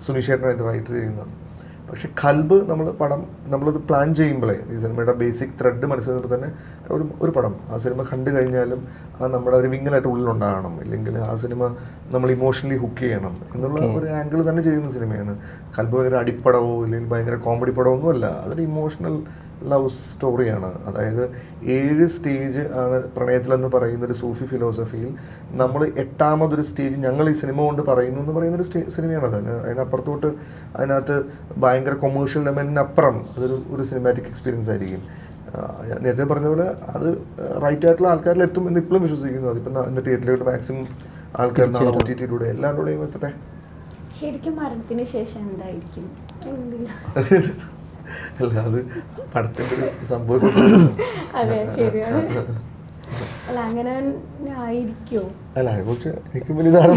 സുനിഷേട്ടനായിട്ട് റൈറ്റ് ചെയ്യുന്നത്. പക്ഷെ കൽബ് നമ്മളത് പ്ലാൻ ചെയ്യുമ്പോഴേ ഈ സിനിമയുടെ ബേസിക് ത്രെഡ് മനസ്സിലാക്കുമ്പോൾ തന്നെ ഒരു പടം ആ സിനിമ കണ്ടു കഴിഞ്ഞാലും ആ നമ്മുടെ ഒരു വിങ്ങലായിട്ട് ഉള്ളിലുണ്ടാകണം, ഇല്ലെങ്കിൽ ആ സിനിമ നമ്മൾ ഇമോഷണലി ഹുക്ക് ചെയ്യണം എന്നുള്ള ഒരു ആംഗിൾ തന്നെ ചെയ്യുന്ന സിനിമയാണ് കൽബ്. ഭയങ്കര അടിപ്പടവോ ഇല്ലെങ്കിൽ ഭയങ്കര കോമഡി പടമോ ഒന്നുമല്ല, അതൊരു ഇമോഷണൽ ലവ് സ്റ്റോറിയാണ്. അതായത് 7 സ്റ്റേജ് ആണ് പ്രണയത്തിലെന്ന് പറയുന്നൊരു സൂഫി ഫിലോസഫിയിൽ നമ്മൾ 8ാമതൊരു സ്റ്റേജ് ഞങ്ങൾ ഈ സിനിമ കൊണ്ട് പറയുന്നു എന്ന് പറയുന്നൊരു സിനിമയാണത്. അതിനപ്പുറത്തോട്ട് അതിനകത്ത് ഭയങ്കര കൊമേഴ്ഷ്യൽ എലമെന്റിനപ്പുറം അതൊരു സിനിമാറ്റിക് എക്സ്പീരിയൻസ് ആയിരിക്കും. നേരത്തെ പറഞ്ഞ പോലെ അത് റൈറ്റ് ആയിട്ടുള്ള ആൾക്കാരിൽ എത്തും എന്ന് ഇപ്പോഴും വിശ്വസിക്കുന്നു. അതിപ്പോൾ ഇന്ന് തിയേറ്ററിലോട്ട് മാക്സിമം ആൾക്കാർ OTT-യിലൂടെ എല്ലാവരുടെയും എത്തട്ടെ. ശരിക്കും മരണത്തിന് ശേഷം എന്തായിരിക്കും? അല്ല അത് പടത്തിന്റെ ഒരു സംഭവം. അതെ ശരിയാണ്. അല്ല അങ്ങനെ ആയിരിക്കുമോ? അല്ല അതിനെക്കുറിച്ച് എനിക്കും വലുതാണ്.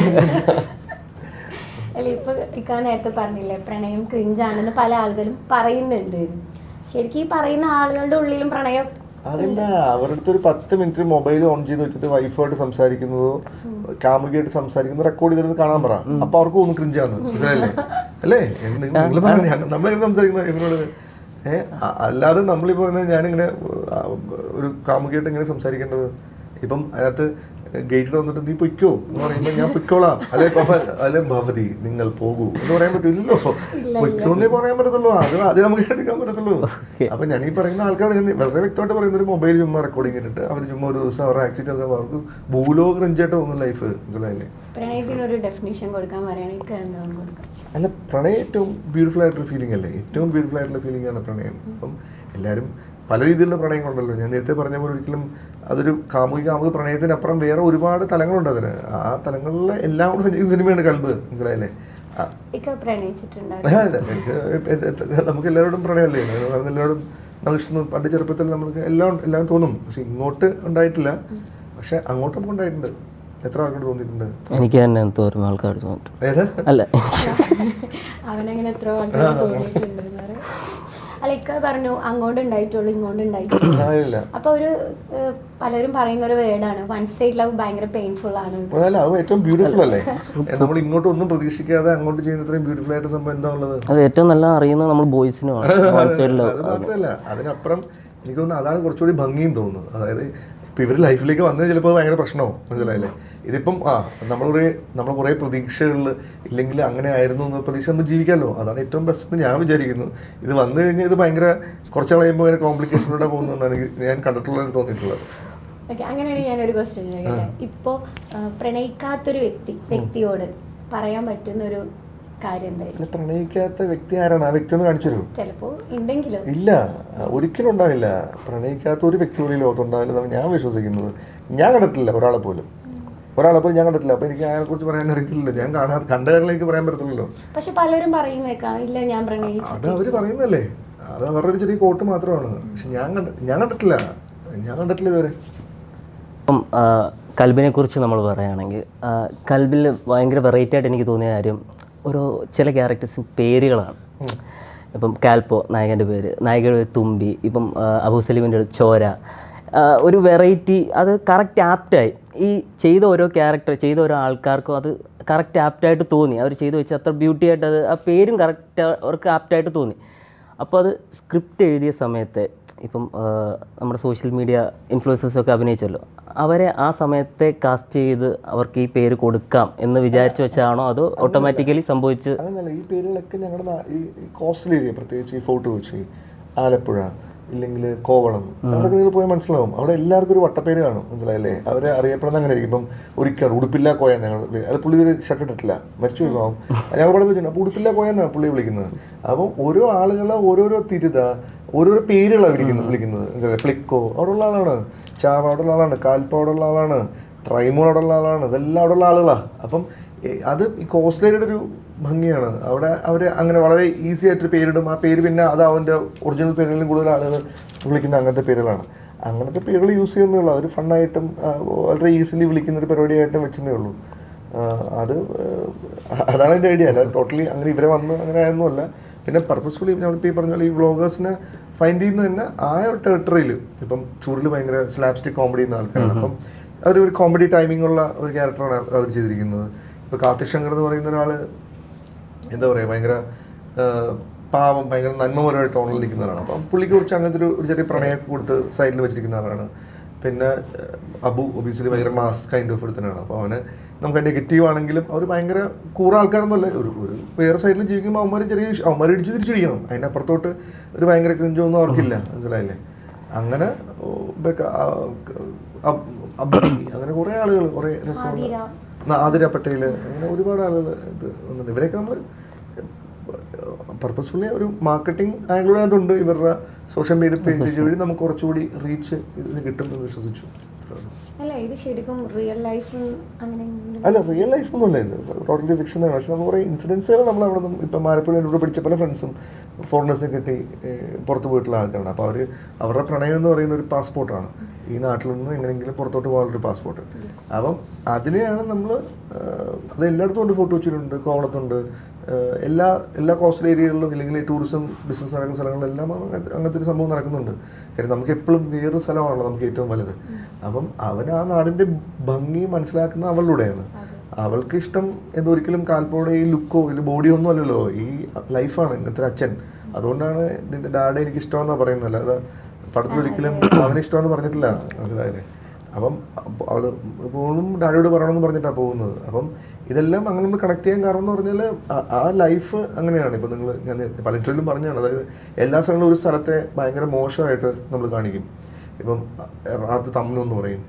അല്ല ഇപ്പൊ ഇക്കാ നേരത്തെ പറഞ്ഞില്ലേ പ്രണയം ക്രിഞ്ചാണെന്ന് പല ആളുകളും പറയുന്നുണ്ട്. ശരിക്കും ഈ പറയുന്ന ആളുകളുടെ ഉള്ളിലും പ്രണയം അതല്ല, അവരുടെ അടുത്ത് ഒരു 10 മിനിറ്റ് മൊബൈൽ ഓൺ ചെയ്ത് വെച്ചിട്ട് വൈഫായിട്ട് സംസാരിക്കുന്നതോ കാമുകിയായിട്ട് സംസാരിക്കുന്നതോ റെക്കോർഡ് ചെയ്തിരുന്ന് കാണാൻ പറ. അപ്പൊ അവർക്ക് ഒന്ന് ക്രിഞ്ചാന്ന്, മനസ്സിലല്ലേ? അല്ലേ നിങ്ങൾ പറഞ്ഞു നമ്മളെങ്ങനെ സംസാരിക്കുന്ന ഇവരോട്? അല്ലാതെ നമ്മളീ പറയുന്നത് ഞാനിങ്ങനെ ഒരു കാമുകിയായിട്ട് എങ്ങനെ സംസാരിക്കേണ്ടത്? ഇപ്പം അതിനകത്ത് ഗേറ്റിൽ വന്നിട്ട് നീ പൊയ്ക്കോ എന്ന് പറയുമ്പോൾ ഞാൻ പൊയ്ക്കോളാം, അല്ലെ ഭവതി നിങ്ങൾ പോകൂ എന്ന് പറയാൻ പറ്റില്ലല്ലോ. പൊയ്ക്കോന്നേ പറയാൻ പറ്റത്തുള്ളൂ, അത് നമുക്ക് എടുക്കാൻ പറ്റത്തുള്ളൂ. അപ്പൊ ഞാൻ ഈ പറയുന്ന ആൾക്കാർ വളരെ വ്യക്തമായിട്ട് പറയുന്ന ഒരു മൊബൈൽ ചുമ്മാ റെക്കോർഡിംഗ് ഇട്ടിട്ട് അവർ ചുമ്മാ ഒരു ദിവസം അവരുടെ ആക്ടിവിറ്റി ഒക്കെ അവർക്ക് ഭൂലോ ക്രിഞ്ചായിട്ട് തോന്നുന്ന ലൈഫ്, മനസ്സിലായില്ലേ? അല്ല പ്രണയം ഏറ്റവും ബ്യൂട്ടിഫുൾ ആയിട്ടൊരു ഫീലിംഗ് അല്ലേ? ഏറ്റവും ബ്യൂട്ടിഫുൾ ആയിട്ടുള്ള ഫീലിംഗ് ആണ് പ്രണയം. അപ്പം എല്ലാവരും പല രീതിയിലുള്ള പ്രണയങ്ങളുണ്ടല്ലോ. ഞാൻ നേരത്തെ പറഞ്ഞ പോലെ ഒരിക്കലും അതൊരു കാമുകി പ്രണയത്തിനപ്പുറം വേറെ ഒരുപാട് തലങ്ങളുണ്ട് അതിന്. ആ തലങ്ങളിലെ എല്ലാം കൂടെ സഞ്ചരിക്കുന്ന സിനിമയാണ് കൽബ്, മനസ്സിലായില്ലേ? നമുക്ക് എല്ലാവരോടും പ്രണയമല്ലേ? എല്ലാവരോടും നമുക്ക് ഇഷ്ടം. പണ്ട് ചെറുപ്പത്തിൽ നമുക്ക് എല്ലാം തോന്നും. പക്ഷെ ഇങ്ങോട്ട് ഉണ്ടായിട്ടില്ല, പക്ഷെ അങ്ങോട്ട് നമുക്ക് ഉണ്ടായിട്ടുണ്ട്. എത്ര ആൾക്കാർ തോന്നിയിട്ടുണ്ട്? എനിക്ക് തന്നെ തോറും ആൾക്കാർ തോന്നിയിട്ടുണ്ട്. അല്ല അവനങ്ങനെ എത്ര ആൾക്കാർ തോന്നിയിട്ടുണ്ട്. അല്ല ഇക്ക പറഞ്ഞു അങ്ങോട്ട് ഉണ്ടായിട്ടുള്ളൂ ഇങ്ങോട്ട് ഉണ്ടായിട്ടില്ല. അപ്പൊ ഒരു പലരും പറയുന്ന ഒരു വേർഡാണ് വൺ സൈഡ് ലവ് ഭയങ്കര പെയിൻഫുൾ ആണ്. അത് ഏറ്റവും ബ്യൂട്ടിഫുൾ അല്ലേ? നമ്മൾ ഇങ്ങോട്ട് ഒന്നും പ്രതീക്ഷിക്കാതെ അങ്ങോട്ട് ചെയ്യുന്ന ഇത്രയും ബ്യൂട്ടിഫുൾ ആയിട്ട് സംഭവം എന്താ ഉള്ളത്? അത് ഏറ്റവും നല്ല അറിയുന്നത് നമ്മൾ ബോയ്സിനുമാണ്. അത് മാത്രമല്ല അതിനപ്പുറം എനിക്ക് തോന്നുന്നു അതാണ് കുറച്ചുകൂടി ഭംഗിയും തോന്നുന്നു. അതായത് ഇപ്പം ഇവർ ലൈഫിലേക്ക് വന്നത് ചിലപ്പോൾ ഭയങ്കര പ്രശ്നമാവും, മനസ്സിലായില്ലേ? ഇതിപ്പം നമ്മൾ കുറേ പ്രതീക്ഷകളിൽ ഇല്ലെങ്കിൽ അങ്ങനെ ആയിരുന്നു എന്ന പ്രതീക്ഷ നമ്മൾ ജീവിക്കാമല്ലോ. അതാണ് ഏറ്റവും ബെസ്റ്റ് എന്ന് ഞാൻ വിചാരിക്കുന്നു. ഇത് വന്നു കഴിഞ്ഞാൽ ഇത് ഭയങ്കര കുറച്ച് കഴിയുമ്പോൾ ഭയങ്കര കോംപ്ലിക്കേഷനിലൂടെ പോകുന്നതെന്നാണ് ഞാൻ കണ്ടിട്ടുള്ളത് തോന്നിയിട്ടുള്ളത്. ഓക്കെ, അങ്ങനെയാണ് ഞാനൊരു ക്വസ്റ്റ്യൻ ചോദിക്കട്ടെ. ഇപ്പോൾ പ്രണയിക്കാത്തൊരു വ്യക്തിയോട് പറയാൻ പറ്റുന്നൊരു കാര്യം എന്തായാലും? പ്രണയിക്കാത്ത വ്യക്തി ആരാണ്? ആ വ്യക്തി ഒന്ന് കാണിച്ചു തരൂ. ചിലപ്പോൾ ഉണ്ടെങ്കിലും ഇല്ല, ഒരിക്കലും ഉണ്ടാവില്ല. പ്രണയിക്കാത്ത ഒരു വ്യക്തി പോലും ലോകത്തുണ്ടാവില്ലെന്നാണ് ഞാൻ വിശ്വസിക്കുന്നത്. ഞാൻ കണ്ടിട്ടില്ല ഒരാളെ പോലും ഞാൻ കണ്ടിട്ടില്ല. അപ്പോൾ എനിക്ക് അതിനെക്കുറിച്ച് പറയാൻ അറിയത്തില്ലല്ലോ. ഞാൻ കണ്ട കാര്യങ്ങളിലേക്ക് പറയാൻ പറ്റത്തില്ലല്ലോ. പക്ഷെ പലരും പറയുന്നേക്കാം, ഇല്ല ഞാൻ പ്രണയിച്ചു. അത് അവർ പറയുന്നല്ലേ, അത് അവരുടെ ഒരു ചെറിയ കോട്ട് മാത്രമാണ്. പക്ഷെ ഞാൻ കണ്ടിട്ടില്ല ഇതുവരെ. ഇപ്പം കൽബിനെ കുറിച്ച് നമ്മൾ പറയുകയാണെങ്കിൽ, കൽബിൽ ഭയങ്കര വെറൈറ്റി ആയിട്ട് എനിക്ക് തോന്നിയ കാര്യം ഓരോ ചില ക്യാരക്ടേഴ്സിന് പേരുകളാണ്. ഇപ്പം കാൽപ്പോ നായകൻ്റെ പേര്, നായികയുടെ പേര് തുമ്പി, ഇപ്പം അബു സലീമിൻ്റെ ചോര, ഒരു വെറൈറ്റി. അത് കറക്റ്റ് ആപ്റ്റായി ഈ ചെയ്ത ഓരോ ക്യാരക്ടർ ചെയ്ത ഓരോ ആൾക്കാർക്കും അത് കറക്റ്റ് ആപ്റ്റായിട്ട് തോന്നി. അവർ ചെയ്ത് വെച്ച് അത്ര ബ്യൂട്ടി ആയിട്ട് അത് ആ പേരും കറക്റ്റ് അവർക്ക് ആപ്റ്റായിട്ട് തോന്നി. അപ്പോൾ അത് സ്ക്രിപ്റ്റ് എഴുതിയ സമയത്ത് ഇപ്പം നമ്മുടെ സോഷ്യൽ മീഡിയ ഇൻഫ്ലുവൻസേഴ്സൊക്കെ അഭിനയിച്ചല്ലോ, അവരെ ആ സമയത്തെ കാസ്റ്റ് ചെയ്ത് അവർക്ക് ഈ പേര് കൊടുക്കാം എന്ന് വിചാരിച്ചു വെച്ചാണോ അതോ ഓട്ടോമാറ്റിക്കലി സംഭവിച്ച്? അങ്ങനെയല്ല, ഈ പേരുകളൊക്കെ ഞങ്ങളുടെ ഈ കോസ്റ്റൽ ഏരിയ, പ്രത്യേകിച്ച് ഈ ഫോർട്ട് കൊച്ചി, ആലപ്പുഴ, ഇല്ലെങ്കിൽ കോവളം, അവിടെ നിങ്ങൾ പോയി മനസ്സിലാവും. അവിടെ എല്ലാവർക്കും ഒരു വട്ടപ്പേര് കാണും, മനസ്സിലായില്ലേ? അവരെ അറിയപ്പെടുന്ന അങ്ങനെ ആയിരിക്കും. ഇപ്പം ഒരിക്കൽ ഉടുപ്പില്ല കോയ, ഞങ്ങൾ അത് പുള്ളി ഒരു ഷർട്ട് ഇട്ടിട്ടില്ല, മരിച്ചു പോകാം, ഞങ്ങൾ ഇവിടെ വെച്ചിട്ടുണ്ട്. അപ്പോൾ ഉടുപ്പില്ല കോയെന്നാണ് പുള്ളി വിളിക്കുന്നത്. അപ്പം ഓരോ ആളുകളെ ഓരോരോ ഓരോരോ പേരുകളാണ് വിളിക്കുന്നത്, മനസ്സിലായി? പ്ലിക്കോ അവിടെ ഉള്ള ആളാണ്, ചാവ അവിടെ ഉള്ള ആളാണ്, കാൽപ്പ അവിടെ ഉള്ള ആളാണ്, ട്രൈമോൺ അവിടെ ഉള്ള ആളാണ്, ഇതെല്ലാം അവിടെ ഉള്ള ആളുകളാണ്. അപ്പം അത് ഈ കോസ്റ്റലേരിയുടെ ഒരു ഭംഗിയാണ്. അവിടെ അവർ അങ്ങനെ വളരെ ഈസി ആയിട്ടൊരു പേരിടും. ആ പേര് പിന്നെ അത് അവൻ്റെ ഒറിജിനൽ പേരുകളിലും കൂടുതൽ ആളുകൾ വിളിക്കുന്ന അങ്ങനത്തെ പേരുകളാണ്. അങ്ങനത്തെ പേരുകൾ യൂസ് ചെയ്യുന്നേ ഉള്ളൂ. അതൊരു ഫണ്ണായിട്ടും വളരെ ഈസിലി വിളിക്കുന്നൊരു പരിപാടിയായിട്ടും വെച്ചതേ ഉള്ളൂ. അതാണ് എൻ്റെ ഐഡിയ. അല്ല ടോട്ടലി അങ്ങനെ ഇവരെ വന്ന് അങ്ങനെ ആയൊന്നുമല്ല. പിന്നെ പർപ്പസ്ഫുള്ളി നമ്മളിപ്പോൾ ഈ പറഞ്ഞാൽ ഈ വ്ളോഗേഴ്സിനെ ഫൈൻഡ് ചെയ്യുന്നത് തന്നെ ആ ഒരു ടെറിട്ടറിയിൽ. ഇപ്പം ചൂരിൽ ഭയങ്കര സ്ലാപ്സ്റ്റിക് കോമഡി ചെയ്യുന്ന ആൾക്കാരാണ്. അപ്പം ഒരു കോമഡി ടൈമിംഗ് ഉള്ള ഒരു ക്യാരക്ടറാണ് അവർ ചെയ്തിരിക്കുന്നത്. ഇപ്പോൾ കാർത്തിക് ശങ്കർ എന്ന് പറയുന്ന ഒരാൾ എന്താ പറയുക, ഭയങ്കര പാവം, ഭയങ്കര നന്മപരമായ ടോണിൽ നിൽക്കുന്നതാണ്. അപ്പം പുള്ളിക്ക് കുറിച്ച് അങ്ങനത്തെ ഒരു ചെറിയ പ്രണയമൊക്കെ കൊടുത്ത് സൈഡിൽ വെച്ചിരിക്കുന്ന ആളാണ്. പിന്നെ അബു ഒബീസിലി ഭയങ്കര മാസ് കൈൻഡ് ഓഫ് ഒരുത്തനാണ്. അപ്പോൾ അവന് നമുക്ക് നെഗറ്റീവ് ആണെങ്കിലും അവർ ഭയങ്കര കൂറ ആൾക്കാരൊന്നുമല്ല. ഒരു വേറെ സൈഡിൽ ജീവിക്കുമ്പോൾ അവന്മാർ ഇടിച്ച് തിരിച്ചിരിക്കണം. അതിൻ്റെ അപ്പുറത്തോട്ട് ഒരു ഭയങ്കര ക്രിഞ്ചൊന്നും അവർക്കില്ല, മനസ്സിലായില്ലേ? അങ്ങനെ അങ്ങനെ കുറേ ആളുകൾ, കുറേ രസമുള്ള ആതിര പട്ടേൽ, അങ്ങനെ ഒരുപാട് ആളുകൾ ഇത് വന്നിട്ടുണ്ട്. ഇവരെയൊക്കെ നമ്മൾ പർപ്പസ്ഫുള്ളി ഒരു മാർക്കറ്റിംഗ് ആംഗിൾ അതുണ്ട്. ഇവരുടെ സോഷ്യൽ മീഡിയ പേജ് വഴി നമുക്ക് കുറച്ചുകൂടി റീച്ച് ഇതിന് കിട്ടുമെന്ന് വിശ്വസിച്ചു. അല്ല ഇത് ശരിക്കും റിയൽ ലൈഫ് അല്ല, റിയൽ ലൈഫൊന്നുമല്ല, ഇത് ടോട്ടലി ഫിക്ഷൻ ആണ്. പക്ഷെ നമുക്ക് കുറേ ഇൻസിഡൻസുകൾ നമ്മൾ അവിടെ നിന്നും ഇപ്പം ആലപ്പുഴ ഇവിടെ പഠിച്ച പല ഫ്രണ്ട്സും ഫോറിനേഴ്സിനെ കിട്ടി പുറത്ത് പോയിട്ടുള്ള ആൾക്കാരാണ്. അപ്പോൾ അവരുടെ പ്രണയം എന്ന് പറയുന്ന ഒരു പാസ്പോർട്ടാണ്. ഈ നാട്ടിൽ നിന്ന് എങ്ങനെയെങ്കിലും പുറത്തോട്ട് പോകാനുള്ളൊരു പാസ്പോർട്ട്. അപ്പം അതിനെയാണ് നമ്മൾ അത് എല്ലായിടത്തും ഉണ്ട്. ഫോർട്ട് കൊച്ചിയിലുണ്ട്, കോവളത്തുണ്ട്, എല്ലാ കോസ്റ്റൽ ഏരിയകളിലും ഇല്ലെങ്കിൽ ടൂറിസം ബിസിനസ് നടക്കുന്ന സ്ഥലങ്ങളിലെല്ലാം അങ്ങനത്തെ ഒരു സംഭവം നടക്കുന്നുണ്ട്. കാര്യം നമുക്ക് എപ്പോഴും വേറൊരു സ്ഥലമാണല്ലോ നമുക്ക് ഏറ്റവും വലുത്. അപ്പം അവൻ ആ നാടിൻ്റെ ഭംഗി മനസ്സിലാക്കുന്ന അവളിലൂടെയാണ്. അവൾക്ക് ഇഷ്ടം എന്തൊരിക്കലും കാൽപ്പോടെ ഈ ലുക്കോ ഇല്ല ബോഡിയോ ഒന്നും അല്ലല്ലോ, ഈ ലൈഫാണ് ഇങ്ങനത്തെ അച്ഛൻ. അതുകൊണ്ടാണ് നിന്റെ ഡാഡെ എനിക്ക് ഇഷ്ടമെന്നാണ് പറയുന്നത്. അല്ലാതെ പടത്തിലൊരിക്കലും അവനെ ഇഷ്ടമെന്ന് പറഞ്ഞിട്ടില്ല, മനസ്സിലായില്ലേ? അപ്പം അവൾ എപ്പോഴും ഡാഡിയോട് പറയണമെന്ന് പറഞ്ഞിട്ടാണ് പോകുന്നത്. അപ്പം ഇതെല്ലാം അങ്ങനെ നമ്മൾ കണക്ട് ചെയ്യാൻ കാരണം എന്ന് പറഞ്ഞാൽ ആ ലൈഫ് അങ്ങനെയാണ്. ഇപ്പം ഞാൻ പല ഇന്റർവ്യൂവിലും പറഞ്ഞാണ്, അതായത് എല്ലാ സ്ഥലങ്ങളും ഒരു സ്ഥലത്തെ ഭയങ്കര മോശമായിട്ട് നമ്മൾ കാണിക്കും. ഇപ്പം എറണാകുളത്ത് തമിഴ് എന്ന് പറയും,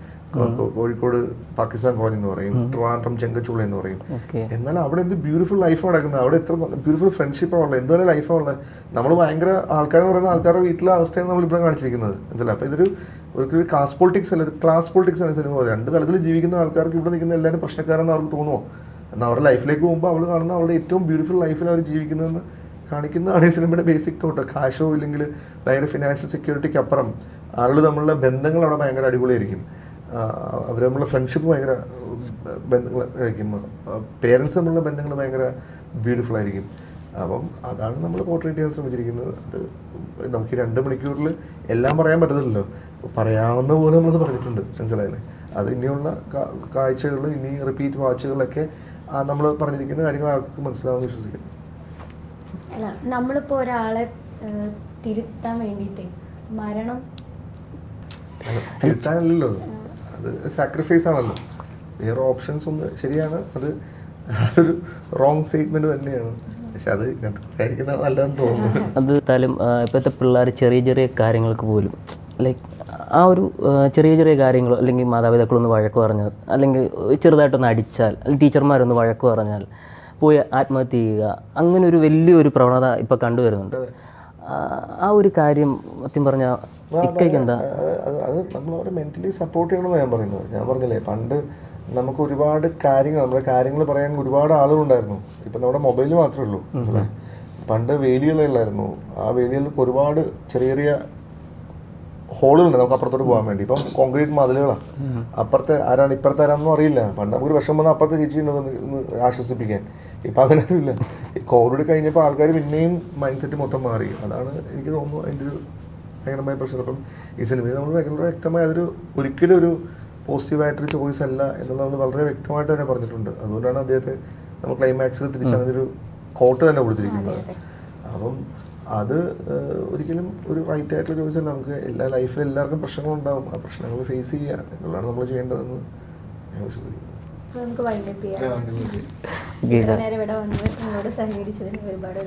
കോഴിക്കോട് പാകിസ്ഥാൻ കോളനി എന്ന് പറയും, ട്രിവാൻഡ്രം ചെങ്കച്ചുള എന്ന് പറയും. എന്നാൽ അവിടെ എന്ത് ബ്യൂട്ടിഫുൾ ലൈഫാണ് നടക്കുന്നത്, അവിടെ എത്ര ബ്യൂട്ടിഫുൾ ഫ്രണ്ട്ഷിപ്പാണ് ഉള്ളത്, എന്തുപോലെ ലൈഫാണ് ഉള്ളത്. നമ്മൾ ഭയങ്കര ആൾക്കാരെന്ന് പറയുന്ന ആൾക്കാരുടെ വീട്ടിലെ അവസ്ഥയാണ് നമ്മളിവിടെ കാണിച്ചിരിക്കുന്നത്, മനസ്സിലായി? അപ്പോൾ ഇതൊരു ഒരു കാസ്റ്റ് പൊളിറ്റിക്സ് അല്ല, ഒരു ക്ലാസ് പൊളിറ്റിക്സ് ആണ് സിനിമ. രണ്ട് തലത്തിൽ ജീവിക്കുന്ന ആൾക്കാർക്ക് ഇവിടെ നിൽക്കുന്ന എല്ലാവരും പ്രശ്നക്കാരെന്ന് അവർക്ക് തോന്നുമോ? എന്നാൽ അവരുടെ ലൈഫിലേക്ക് പോകുമ്പോൾ അവൾ കാണുന്ന അവളുടെ ഏറ്റവും ബ്യൂട്ടിഫുൾ ലൈഫിൽ അവർ ജീവിക്കുന്നതെന്ന് കാണിക്കുന്നതാണ് ഈ സിനിമയുടെ ബേസിക് തോട്ട്. കാശോ ഇല്ലെങ്കിൽ ഭയങ്കര ഫിനാൻഷ്യൽ സെക്യൂരിറ്റിക്ക് അപ്പുറം ആളുകൾ തമ്മിലുള്ള ബന്ധങ്ങൾ അവിടെ ഭയങ്കര അടിപൊളിയായിരിക്കും. അവർ തമ്മിലുള്ള ഫ്രണ്ട്ഷിപ്പ് ഭയങ്കര ബന്ധങ്ങളായിരിക്കും. പേരൻസ് തമ്മിലുള്ള ബന്ധങ്ങൾ ഭയങ്കര ബ്യൂട്ടിഫുൾ ആയിരിക്കും. അപ്പം അതാണ് നമ്മൾ പോർട്രേറ്റ് ചെയ്യാൻ ശ്രമിച്ചിരിക്കുന്നത്. അത് നമുക്ക് 2 മണിക്കൂറിൽ എല്ലാം പറയാൻ പറ്റത്തില്ലല്ലോ, പറയാവുന്ന പോലെ നമ്മളത് പറഞ്ഞിട്ടുണ്ട്, മനസ്സിലായില്ലേ? അത് ഇനിയുള്ള കാഴ്ചകളിൽ ഇനി റിപ്പീറ്റ് വാച്ചുകളിലൊക്കെ നമ്മൾ പറഞ്ഞിരിക്കുന്ന കാര്യങ്ങൾ ആൾക്ക് മനസ്സിലാവുമെന്ന് വിശ്വസിക്കുന്നു. അല്ല നമ്മളിപ്പോൾ ഒരാളെ തിരുത്താൻ വേണ്ടിയിട്ട് മരണം തിരുത്താനല്ലോ, അത് സാക്രിഫൈസ് ആണല്ലോ, വേറെ ഓപ്ഷൻസ് ഒന്ന് ശരിയാണ്, അതൊരു റോങ് സ്റ്റേറ്റ്മെന്റ് തന്നെയാണ്, പക്ഷെ അത് ആയിരിക്കുന്ന നല്ലതെന്ന് തോന്നുന്നു. അത് താലും ഇപ്പോഴത്തെ പിള്ളേർ ചെറിയ ചെറിയ കാര്യങ്ങൾക്ക് പോലും ലൈക്ക് ആ ഒരു ചെറിയ ചെറിയ കാര്യങ്ങൾ, അല്ലെങ്കിൽ മാതാപിതാക്കളൊന്ന് വഴക്ക് പറഞ്ഞാൽ, അല്ലെങ്കിൽ ചെറുതായിട്ടൊന്ന് അടിച്ചാൽ, അല്ലെങ്കിൽ ടീച്ചർമാരൊന്ന് വഴക്ക് പറഞ്ഞാൽ പോയി ആത്മഹത്യ ചെയ്യുക, അങ്ങനെ ഒരു വലിയൊരു പ്രവണത ഇപ്പോൾ കണ്ടുവരുന്നുണ്ട്. ആ ഒരു കാര്യം സത്യം പറഞ്ഞാൽ ഇക്കയ്ക്ക് എന്താ? അത് നമ്മൾ അവരെ മെന്റലി സപ്പോർട്ട് ചെയ്യണമെന്ന് ഞാൻ പറയുന്നത്. ഞാൻ പറഞ്ഞില്ലേ, പണ്ട് നമുക്ക് ഒരുപാട് കാര്യങ്ങൾ, നമ്മുടെ കാര്യങ്ങൾ പറയാൻ ഒരുപാട് ആളുകളുണ്ടായിരുന്നു. ഇപ്പം നമ്മുടെ മൊബൈൽ മാത്രമേ ഉള്ളൂ. പണ്ട് വേലികളുള്ളായിരുന്നു, ആ വേലികൾക്ക് ഒരുപാട് ചെറിയ ചെറിയ ഹോളുകളുണ്ട് നമുക്ക് അപ്പുറത്തോട്ട് പോകാൻ വേണ്ടി. ഇപ്പം കോൺക്രീറ്റ് മതിലുകളാണ്. അപ്പുറത്തെ ആരാണ് ഇപ്പുറത്തെ ആരാണെന്നും അറിയില്ല. പണ്ട് നമുക്കൊരു വിഷമം വന്നാൽ അപ്പുറത്തെ ചേച്ചി ഉണ്ടെന്ന് ആശ്വസിപ്പിക്കാൻ. ഇപ്പം അങ്ങനെ അറിയില്ല. ഈ കോവിഡ് കഴിഞ്ഞപ്പോൾ ആൾക്കാർ പിന്നെയും മൈൻഡ് സെറ്റ് മൊത്തം മാറി. അതാണ് എനിക്ക് തോന്നുന്നു അതിൻ്റെ ഒരു ഭയങ്കരമായ പ്രശ്നം. അപ്പം ഈ സിനിമയിൽ നമ്മൾ ഭയങ്കര വ്യക്തമായി അതൊരു ഒരിക്കലും ഒരു പോസിറ്റീവായിട്ടൊരു ചോയ്സ് അല്ല എന്നുള്ളത് നമ്മൾ വളരെ വ്യക്തമായിട്ട് തന്നെ പറഞ്ഞിട്ടുണ്ട്. അതുകൊണ്ടാണ് അദ്ദേഹത്തെ നമ്മൾ ക്ലൈമാക്സിൽ തിരിച്ചങ്ങനൊരു കോട്ട് തന്നെ കൊടുത്തിരിക്കുന്നത്. അപ്പം അത് ഒരിക്കലും ഒരു റൈറ്റ് ആയിട്ടുള്ള ചോയ്സ് അല്ല. നമുക്ക് ലൈഫിൽ എല്ലാവർക്കും പ്രശ്നങ്ങളുണ്ടാവും, ആ പ്രശ്നങ്ങൾ ഫേസ് ചെയ്യുക എന്നുള്ളതാണ് നമ്മൾ ചെയ്യേണ്ടതെന്ന് ഞാൻ വിശ്വസിക്കുന്നു. നമുക്ക് വൈൻഡപ്പ് ചെയ്യാം. നേരെ ഇവിടെ വന്ന് നിങ്ങളോട് സഹകരിച്ചതിന് ഒരുപാട്